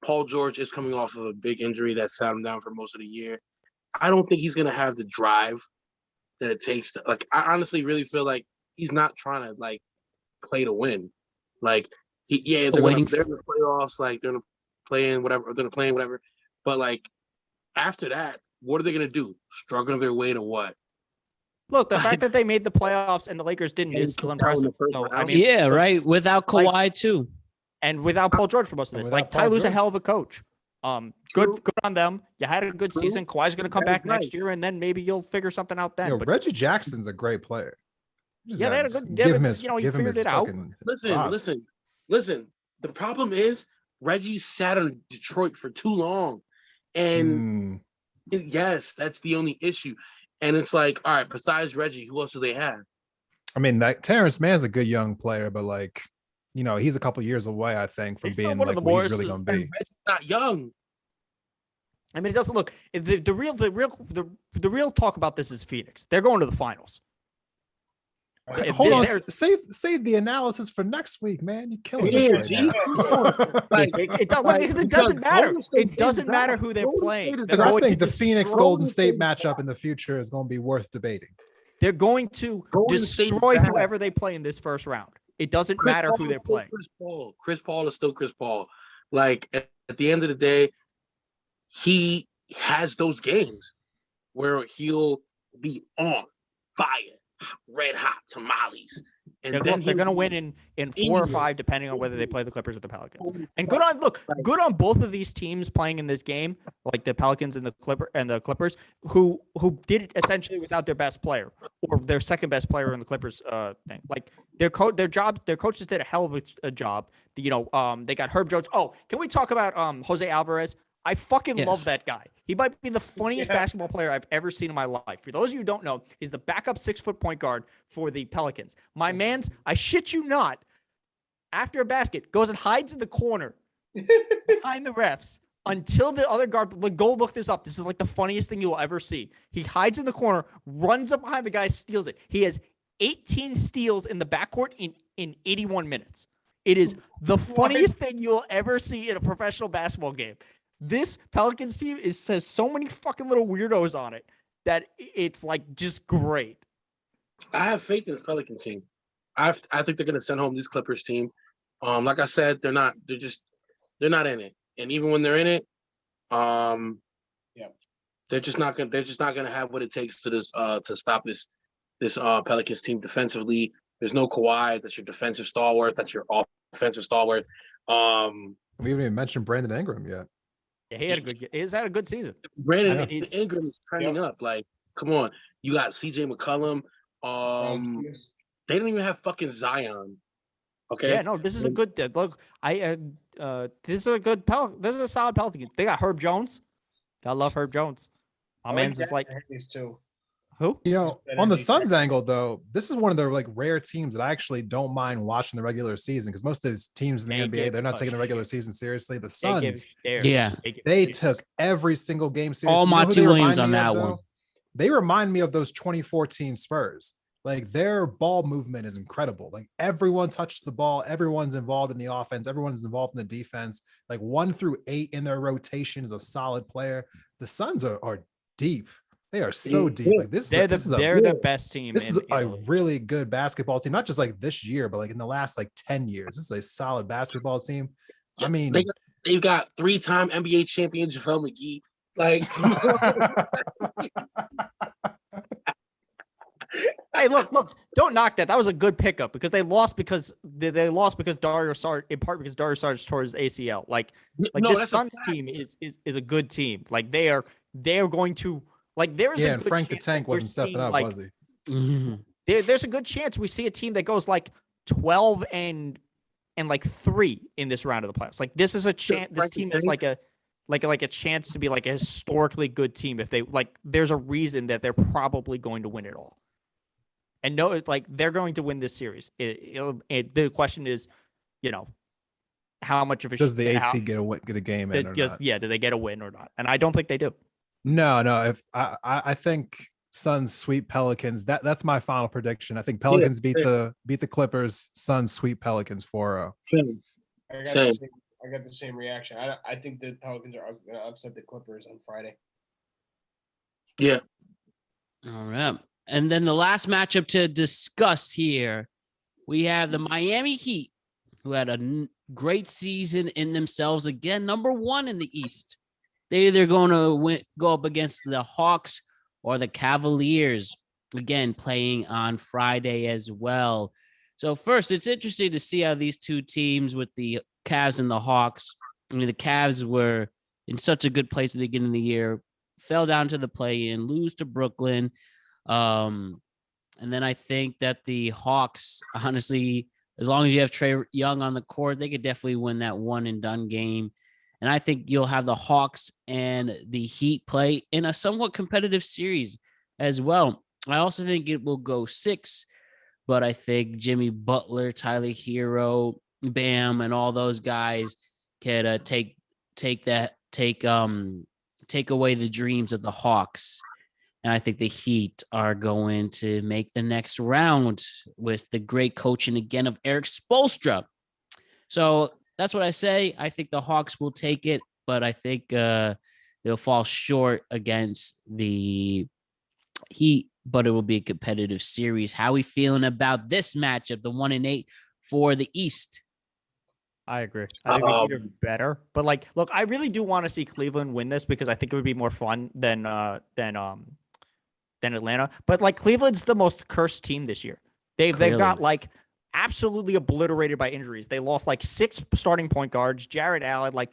Paul George is coming off of a big injury that sat him down for most of the year. I don't think he's going to have the drive that it takes to, like, I honestly really feel like he's not trying to, like, play to win. Like, they're in the playoffs, like, they're playing whatever. But, like, after that, what are they going to do? Struggle their way to what? Look, the fact that they made the playoffs and the Lakers didn't is still impressive. So, I mean, yeah, right. Without Kawhi, too. And without Paul George for most of this. Like, Ty Lue's a hell of a coach. Good on them. You had a good season. Kawhi's going to come back next year, and then maybe you'll figure something out then. But Reggie Jackson's a great player. Yeah, they had a good. Give him his. He figured it out. Listen. The problem is Reggie sat on Detroit for too long, and yes, that's the only issue. And it's like, all right, besides Reggie, who else do they have? I mean, that Terrence Mann's a good young player, but like, you know, he's a couple years away, I think, from being like what he's really going to be. Reggie's not young. I mean, it doesn't look the real talk about this is Phoenix. They're going to the finals. Hold on, save the analysis for next week, man. You're killing us right now. It doesn't matter. It doesn't matter who they're playing. Because I think the Phoenix Golden State matchup in the future is going to be worth debating. They're going to destroy whoever they play in this first round. It doesn't matter who they're playing. Chris Paul is still Chris Paul. Like, at the end of the day, he has those games where he'll be on fire. Red hot tamales, and they're going to win in 4 or 5, depending on whether they play the Clippers or the Pelicans. And good on both of these teams playing in this game, like the Pelicans and the Clippers, who did it essentially without their best player or their second best player in the Clippers thing. Like their coaches did a hell of a job. They got Herb Jones. Oh, can we talk about Jose Alvarez? I fucking love that guy. He might be the funniest basketball player I've ever seen in my life. For those of you who don't know, he's the backup 6-foot point guard for the Pelicans. My man's, I shit you not, after a basket, goes and hides in the corner behind the refs until the other guard, go look this up. This is like the funniest thing you'll ever see. He hides in the corner, runs up behind the guy, steals it. He has 18 steals in the backcourt in 81 minutes. It is the funniest thing you'll ever see in a professional basketball game. This Pelicans team says so many fucking little weirdos on it that it's like just great. I have faith in this Pelican team. I think they're going to send home this Clippers team. Like I said, they're not in it. And even when they're in it, they're just not going to have what it takes to stop this Pelicans team defensively. There's no Kawhi. That's your defensive stalwart. That's your offensive stalwart. We haven't even mentioned Brandon Ingram yet. Yeah, he's had a good season. Brandon Ingram is turning up. Like, come on. You got CJ McCollum. They don't even have fucking Zion. Okay. Yeah, no, this is a good look. This is a solid Pelicans. They got Herb Jones. I love Herb Jones. My man's is like these two. Who? You know, on the Suns angle, though, this is one of the like rare teams that I actually don't mind watching the regular season because most of these teams in the NBA, they're not taking the regular season seriously. The Suns, they took every single game seriously. All Monty Williams on that one. They remind me of those 2014 Spurs. Like their ball movement is incredible. Like everyone touches the ball, everyone's involved in the offense, everyone's involved in the defense. Like 1 through 8 in their rotation is a solid player. The Suns are deep. They are so deep. Like They're the best team. This is a really good basketball team, not just like this year, but like in the last like 10 years. This is a solid basketball team. I mean, they've got 3-time NBA champion JaVale McGee. Like, hey, look! Don't knock that. That was a good pickup because they lost because Dario Saric, in part because Dario Saric tore his ACL. Like this Suns team is a good team. Like they are going to there is and Frank the Tank wasn't stepping up, was he? Mm-hmm. There's a good chance we see a team that goes like 12 and 3 in this round of the playoffs. Like this is a chance. This team is like a chance to be like a historically good team. If they there's a reason that they're probably going to win it all. And no, it's like they're going to win this series. The question is, how much of a does the AC get a game in? Or not? Yeah, do they get a win or not? And I don't think they do. No. If I think Suns sweep Pelicans. That's my final prediction. I think Pelicans beat the Clippers. Suns sweep Pelicans 4-0. I got the same reaction. I think the Pelicans are going to upset the Clippers on Friday. Yeah. All right. And then the last matchup to discuss here, we have the Miami Heat, who had a great season in themselves. Again, number 1 in the East. They're either going to go up against the Hawks or the Cavaliers, again, playing on Friday as well. So first, it's interesting to see how these two teams with the Cavs and the Hawks, I mean, the Cavs were in such a good place at the beginning of the year, fell down to the play-in, lose to Brooklyn. And then I think that the Hawks, honestly, as long as you have Trae Young on the court, they could definitely win that one and done game. And I think you'll have the Hawks and the Heat play in a somewhat competitive series as well. I also think it will go 6, but I think Jimmy Butler, Tyler Hero, Bam, and all those guys can take away the dreams of the Hawks. And I think the Heat are going to make the next round with the great coaching again of Eric Spoelstra. So that's what I say. I think the Hawks will take it, but I think they'll fall short against the Heat, but it will be a competitive series. How are we feeling about this matchup, the 1-8 for the East? I agree. I think the Heat are better, but look, I really do want to see Cleveland win this because I think it would be more fun than Atlanta. But Cleveland's the most cursed team this year. They've got absolutely obliterated by injuries. They lost 6 starting point guards. Jared Allen, put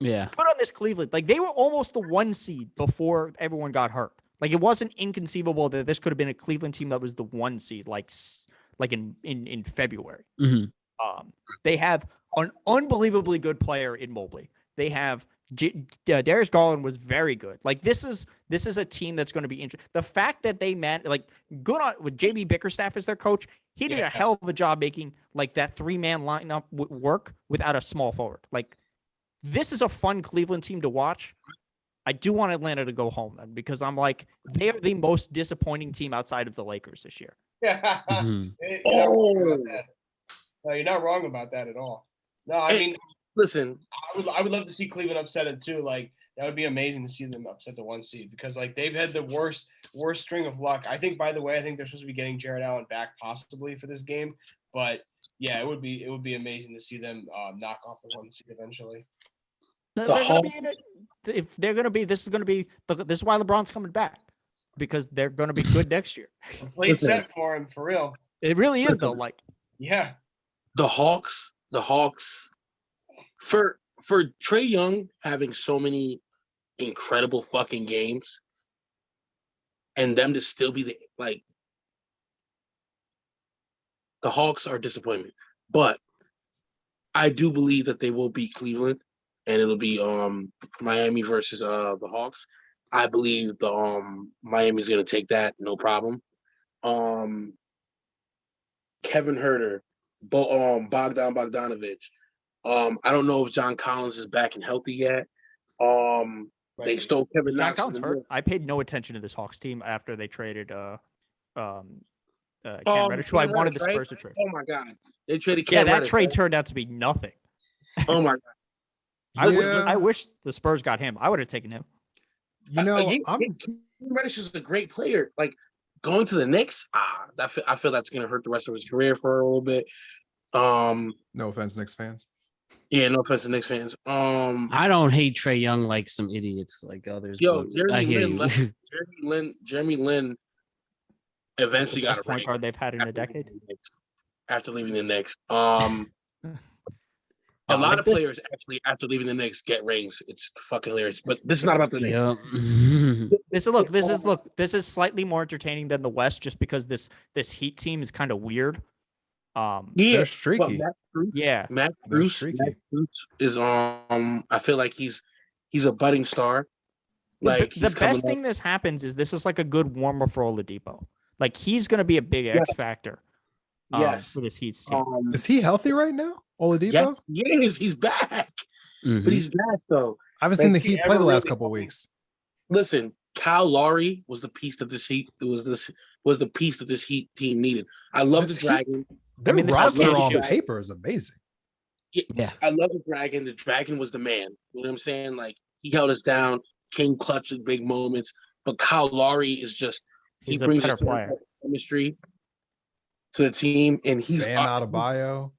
on this Cleveland. They were almost the 1 seed before everyone got hurt. It wasn't inconceivable that this could have been a Cleveland team that was the 1 seed, in February. Mm-hmm. They have an unbelievably good player in Mobley. They have Darius Garland was very good. This is a team that's going to be interesting. The fact that they good on with JB Bickerstaff as their coach, he did a hell of a job making that 3-man lineup work without a small forward. This is a fun Cleveland team to watch. I do want Atlanta to go home then because I'm they are the most disappointing team outside of the Lakers this year. Yeah. Mm-hmm. No, you're not wrong about that at all. No, I mean, listen, I would love to see Cleveland upset it too. That would be amazing to see them upset the 1 seed because they've had the worst string of luck. I think, by the way, they're supposed to be getting Jared Allen back possibly for this game, but yeah, it would be amazing to see them knock off the 1 seed eventually. If they're going to be, this is why LeBron's coming back because they're going to be good next year. Played set for him for real. It really is though. Yeah, the Hawks for Trae Young having so many incredible fucking games and them to still be the Hawks are disappointment, but I do believe that they will beat Cleveland and it'll be Miami versus the Hawks. I believe the Miami's going to take that, no problem. Kevin Huerter, Bogdan Bogdanovic. I don't know if John Collins is back and healthy yet. They stole Kevin John Knox. Collins hurt. I paid no attention to this Hawks team after they traded Cam Reddish, who I wanted the Spurs to trade. Oh my god, they traded Cam that Reddish, trade right? turned out to be nothing. Oh my god. I wish the Spurs got him. I would have taken him. I'm Reddish is a great player. Like going to the Knicks, I feel that's gonna hurt the rest of his career for a little bit. No offense, Knicks fans. Yeah, no offense to Knicks fans. I don't hate Trey Young like some idiots like others. Yo, But I hear you. Jeremy Lin eventually the got best a point ring guard they've had in a decade. after leaving the Knicks. A No, lot like of this- players actually after leaving the Knicks get rings. It's fucking hilarious. But this is not about the Knicks. Yeah. This is slightly more entertaining than the West, just because this Heat team is kind of weird. Yeah, They're but streaky. Matt They're Bruce streaky. is I feel like he's a budding star. Like The he's coming best thing up. this happens is this is like a good warm up for Oladipo. Like he's going to be a big X Yes. factor. Yes. For this Heat team. Is he healthy right now, Oladipo? Yes, yes, he's back. Mhm. But he's back though. I haven't seen the Like, he Heat play the ever last really couple of healthy? weeks. Listen, Kyle Lowry was the piece that this Heat was the piece that this Heat team needed. I love This the Dragon. Their mean, this roster can't on shoot. paper is amazing. Yeah. I love the Dragon. The Dragon was the man. You know what I'm saying? Like he held us down, came clutch in big moments. But Kyle Lowry is just he He's a brings better a certain player. type of chemistry to the team, and he's Bam Adebayo,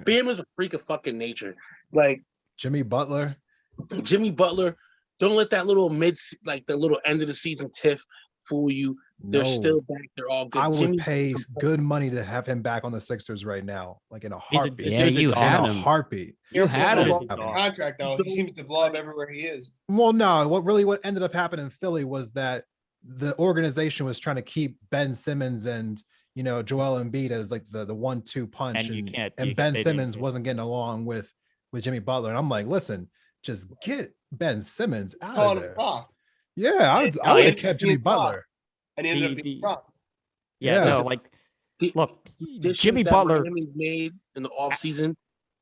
Bam is a freak of fucking nature. Like Jimmy Butler. Jimmy Butler, don't let that little the little end of the season tiff fool you. They're No, still back. They're all good. I would Jimmy, pay good money to have him back on the Sixers right now, like in a He's a- heartbeat. Yeah, dude's a you dog. In had a him. heartbeat. You had Careful him. with him. the contract though. He seems to blow up everywhere he is. Well, no, what ended up happening in Philly was that the organization was trying to keep Ben Simmons and Joel Embiid as like the 1-2 punch, And you can't- and you Ben can't- they Simmons didn't- wasn't getting along with Jimmy Butler, and I'm like, listen, just get Ben Simmons out Calling of him there. soft. Yeah, I would No, have ended kept up Jimmy being soft. Butler. And he ended up The- being the- soft. Yeah, Yeah. no, like the look, additions Jimmy that Butler. Miami made in the offseason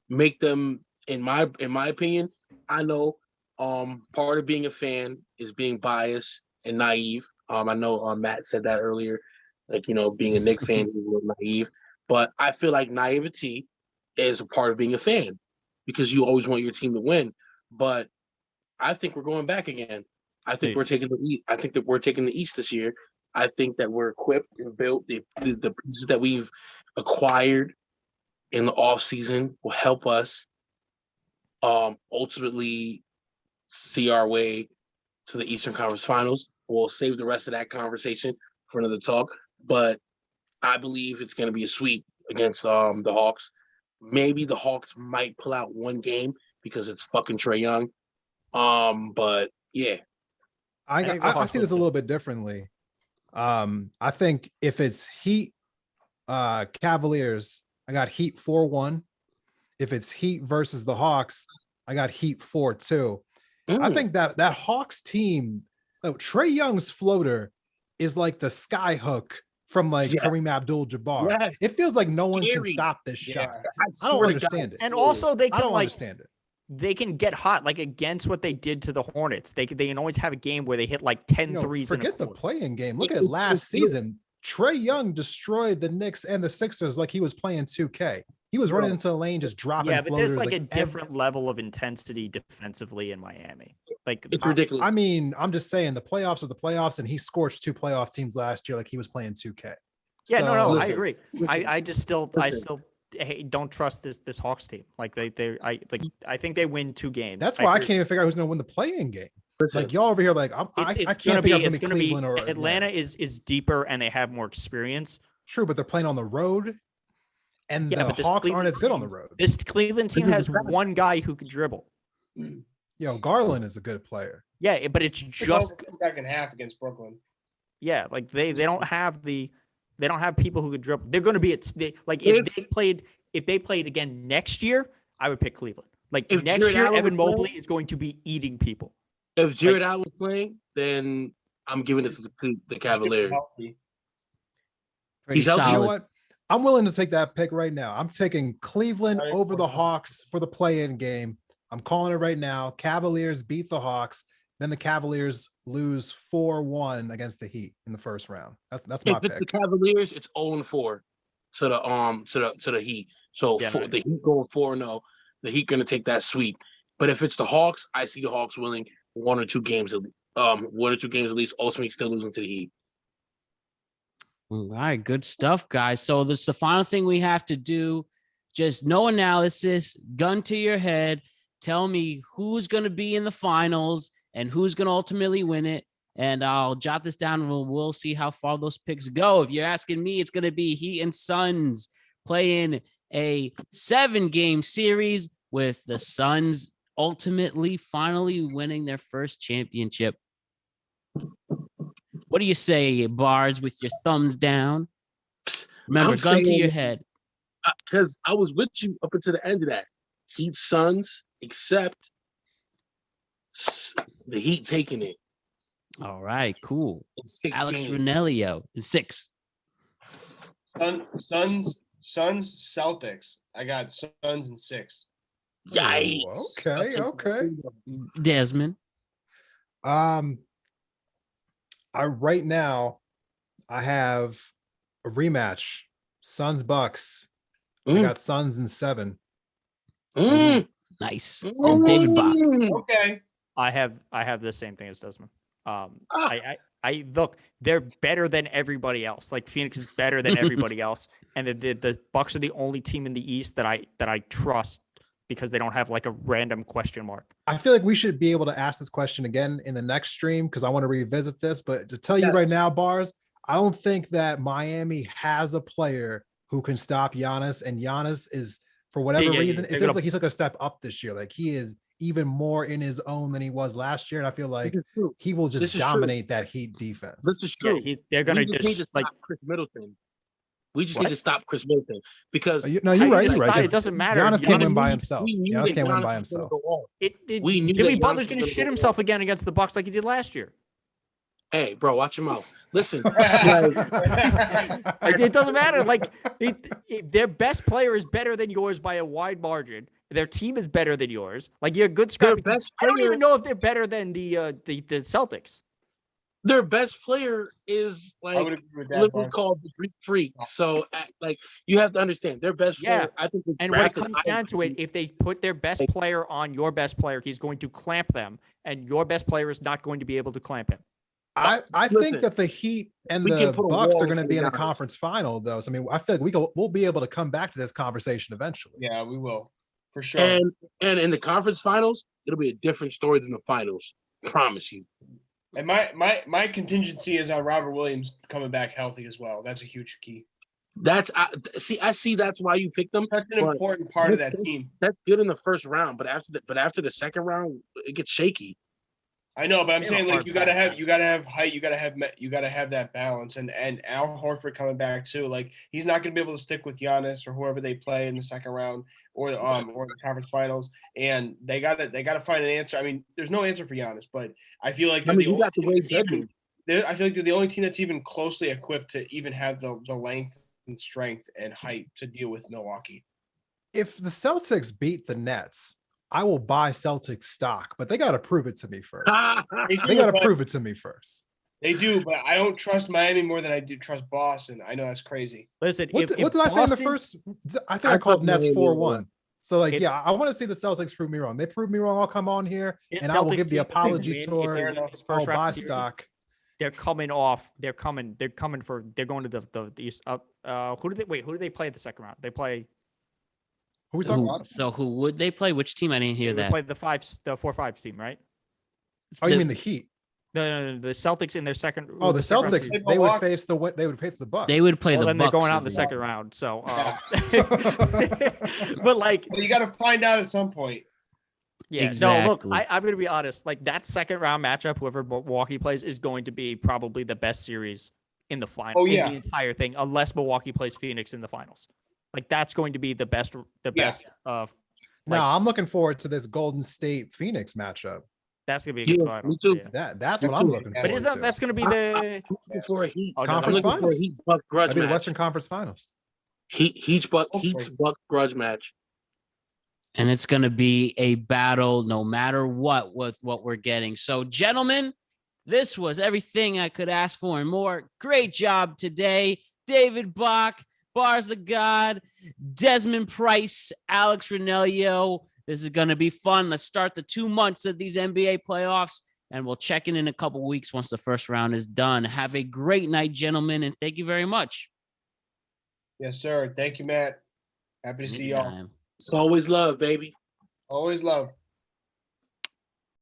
make them, in my opinion, I know part of being a fan is being biased and naive. I know Matt said that earlier, like being a Knicks fan is a little naive, but I feel like naivety is a part of being a fan because you always want your team to win. But I think we're going back again. I think Hey. we're taking the East. I think that we're taking the East this year. I think that we're equipped and built. The pieces that we've acquired in the offseason will help us ultimately see our way to the Eastern Conference Finals. We'll save the rest of that conversation for another talk. But I believe it's going to be a sweep against the Hawks. Maybe the Hawks might pull out one game because it's fucking Trae Young. But yeah. I think the I Hawks see will this a do. little bit differently. I think if it's Heat, Cavaliers, I got Heat 4-1. If it's Heat versus the Hawks, I got Heat 4-2. I think that Hawks team, Trae Young's floater is like the sky hook from like Yes. Kareem Abdul-Jabbar. Yes. It feels like no one can Scary. stop this Yeah. shot. I I don't swear to God, understand it. And scary. also they I can don't like understand it. they can get hot like against what they did to the Hornets. They can always have a game where they hit like 10 threes in a Forget the quarter. playing game. Look It- at it's last real. season. Trae Young destroyed the Knicks and the Sixers like he was playing 2K. He was running Bro. into the lane, just dropping Yeah, but floaters. there's like a every- different level of intensity defensively in Miami. Like It's ridiculous. I mean, I'm just saying the playoffs are the playoffs, and he scorched 2 playoff teams last year like he was playing 2K. yeah, no, I listen, agree. listen, I just still listen. don't trust this Hawks team. Like I think they win 2 games. That's why I agree. can't even figure out who's going to win the playing game. Listen, Like y'all over here, like I It's can't gonna figure out be, if it's it's going gonna to be be Cleveland or Atlanta is deeper and they have more experience. True, but they're playing on the road, and Yeah, the but this Hawks aren't Cleveland as good on team- the road. This Cleveland team This is has bad. one guy who can dribble. Garland is a good player. Yeah, but it's Took just over the second half against Brooklyn. yeah, like they don't have people who could dribble. They're going to be if they played again next year, I would pick Cleveland. Like If next Jared year, Allen Evan was Mobley playing- is going to be eating people. if Jared Allen was playing, then I'm giving it to the Cavaliers. Healthy. Pretty He's healthy. You know solid. what? I'm willing to take that pick right now. I'm taking Cleveland Right. over the Hawks for the play-in game. I'm calling it right now. Cavaliers beat the Hawks. Then the Cavaliers lose 4-1 against the Heat in the first round. That's my If it's the pick. Cavaliers, it's 0-4 to the Heat. So Yeah, no. the Heat going 4-0. The Heat going to take that sweep. But if it's the Hawks, I see the Hawks winning 1 or 2 games 1 or 2 games at least, ultimately still losing to the Heat. All right, good stuff, guys. So this is the final thing we have to do. Just no analysis, gun to your head. Tell me who's going to be in the finals and who's going to ultimately win it. And I'll jot this down and we'll see how far those picks go. If you're asking me, it's going to be Heat and Suns playing a 7-game series with the Suns ultimately finally winning their first championship. What do you say, Bars, with your thumbs down? Remember, gun to your head. Because I was with you up until the end of that. Heat Suns, except the Heat taking it. All right, cool. Alex games. Ranelio in 6. Suns, Celtics. I got Suns in 6. Yikes. Okay. Desmond. Right now I have a rematch. Suns Bucks. I got Suns in 7. Nice. And David Bach. Okay. I have the same thing as Desmond. I look, they're better than everybody else. Like Phoenix is better than everybody else, and the Bucks are the only team in the East that I trust because they don't have like a random question mark. I feel like we should be able to ask this question again in the next stream because I want to revisit this. But to tell you right now, Bars, I don't think that Miami has a player who can stop Giannis, and Giannis is, for whatever reason, it feels like he took a step up this year. Like he is even more in his own than he was last year, and I feel like he will just dominate that Heat defense. This is true. Yeah, they're gonna just need to stop Chris Middleton. We just need to stop Chris Middleton because you're right. It doesn't matter. Giannis can't win by himself. Giannis can't win by himself. Jimmy Butler's going to shit himself again against the Bucks like he did last year. Hey, bro, watch him out. Listen, it doesn't matter. Like their best player is better than yours by a wide margin. Their team is better than yours. Like you're a good scrappy. I don't even know if they're better than the Celtics. Their best player is like literally called the Greek Freak. So, like, you have to understand their best player. I think. And when it comes down to it, if they put their best player on your best player, he's going to clamp them, and your best player is not going to be able to clamp him. I think that the Heat and the Bucks are going to be in the conference final, though. So I mean, I feel like we'll be able to come back to this conversation eventually. Yeah, we will, for sure. And in the conference finals, it'll be a different story than the finals. Promise you. And my contingency is on Robert Williams coming back healthy as well. That's a huge key. I see. That's why you picked them. Such an important part of that team. That's good in the first round, but after the second round, it gets shaky. I know, but I'm saying like you gotta have height, you gotta have that balance, and Al Horford coming back too. Like he's not gonna be able to stick with Giannis or whoever they play in the second round or the conference finals, and they gotta find an answer. I mean, there's no answer for Giannis, but I feel like they're the only team that's even closely equipped to even have the length and strength and height to deal with Milwaukee. If the Celtics beat the Nets, I will buy Celtics stock, but they got to prove it to me first. They got to prove it to me first. They do, but I don't trust Miami more than I do trust Boston. I know that's crazy. Listen, what did I say in the first? I think I called Nets 4-1. So I want to see the Celtics prove me wrong. They prove me wrong. I'll come on here and I will give the apology tour. I'll buy stock. They're coming off. They're going to the East. Who do they play at the second round? They play. Who we talking about? So who would they play? Which team? I didn't hear that. They play the 4-5 team, right? Oh, you mean the Heat? No, the Celtics in their second. Oh, the Celtics. They would face the Bucks. They would play the Bucks. Then they're going out in the second round. So, but like, you got to find out at some point. Yeah. Exactly. No, look, I'm going to be honest. Like that second round matchup, whoever Milwaukee plays, is going to be probably the best series in the final. Oh, yeah. In the entire thing, unless Milwaukee plays Phoenix in the finals. Like that's going to be the best. No, I'm looking forward to this Golden State Phoenix matchup. That's gonna be a good final. Me too. Yeah. That's what I'm looking forward to. That's gonna be the conference finals. That'd be the Western Conference Finals. Heat Buck grudge match. And it's gonna be a battle no matter what with what we're getting. So, gentlemen, this was everything I could ask for and more. Great job today, David Bach, Bars the God, Desmond Price, Alex Ranelio. This is going to be fun. Let's start the 2 months of these NBA playoffs. and we'll check in a couple weeks once the first round is done. Have a great night, gentlemen, and thank you very much. Yes, sir. Thank you, Matt. Happy to see y'all. Anytime. It's always love, baby. Always love.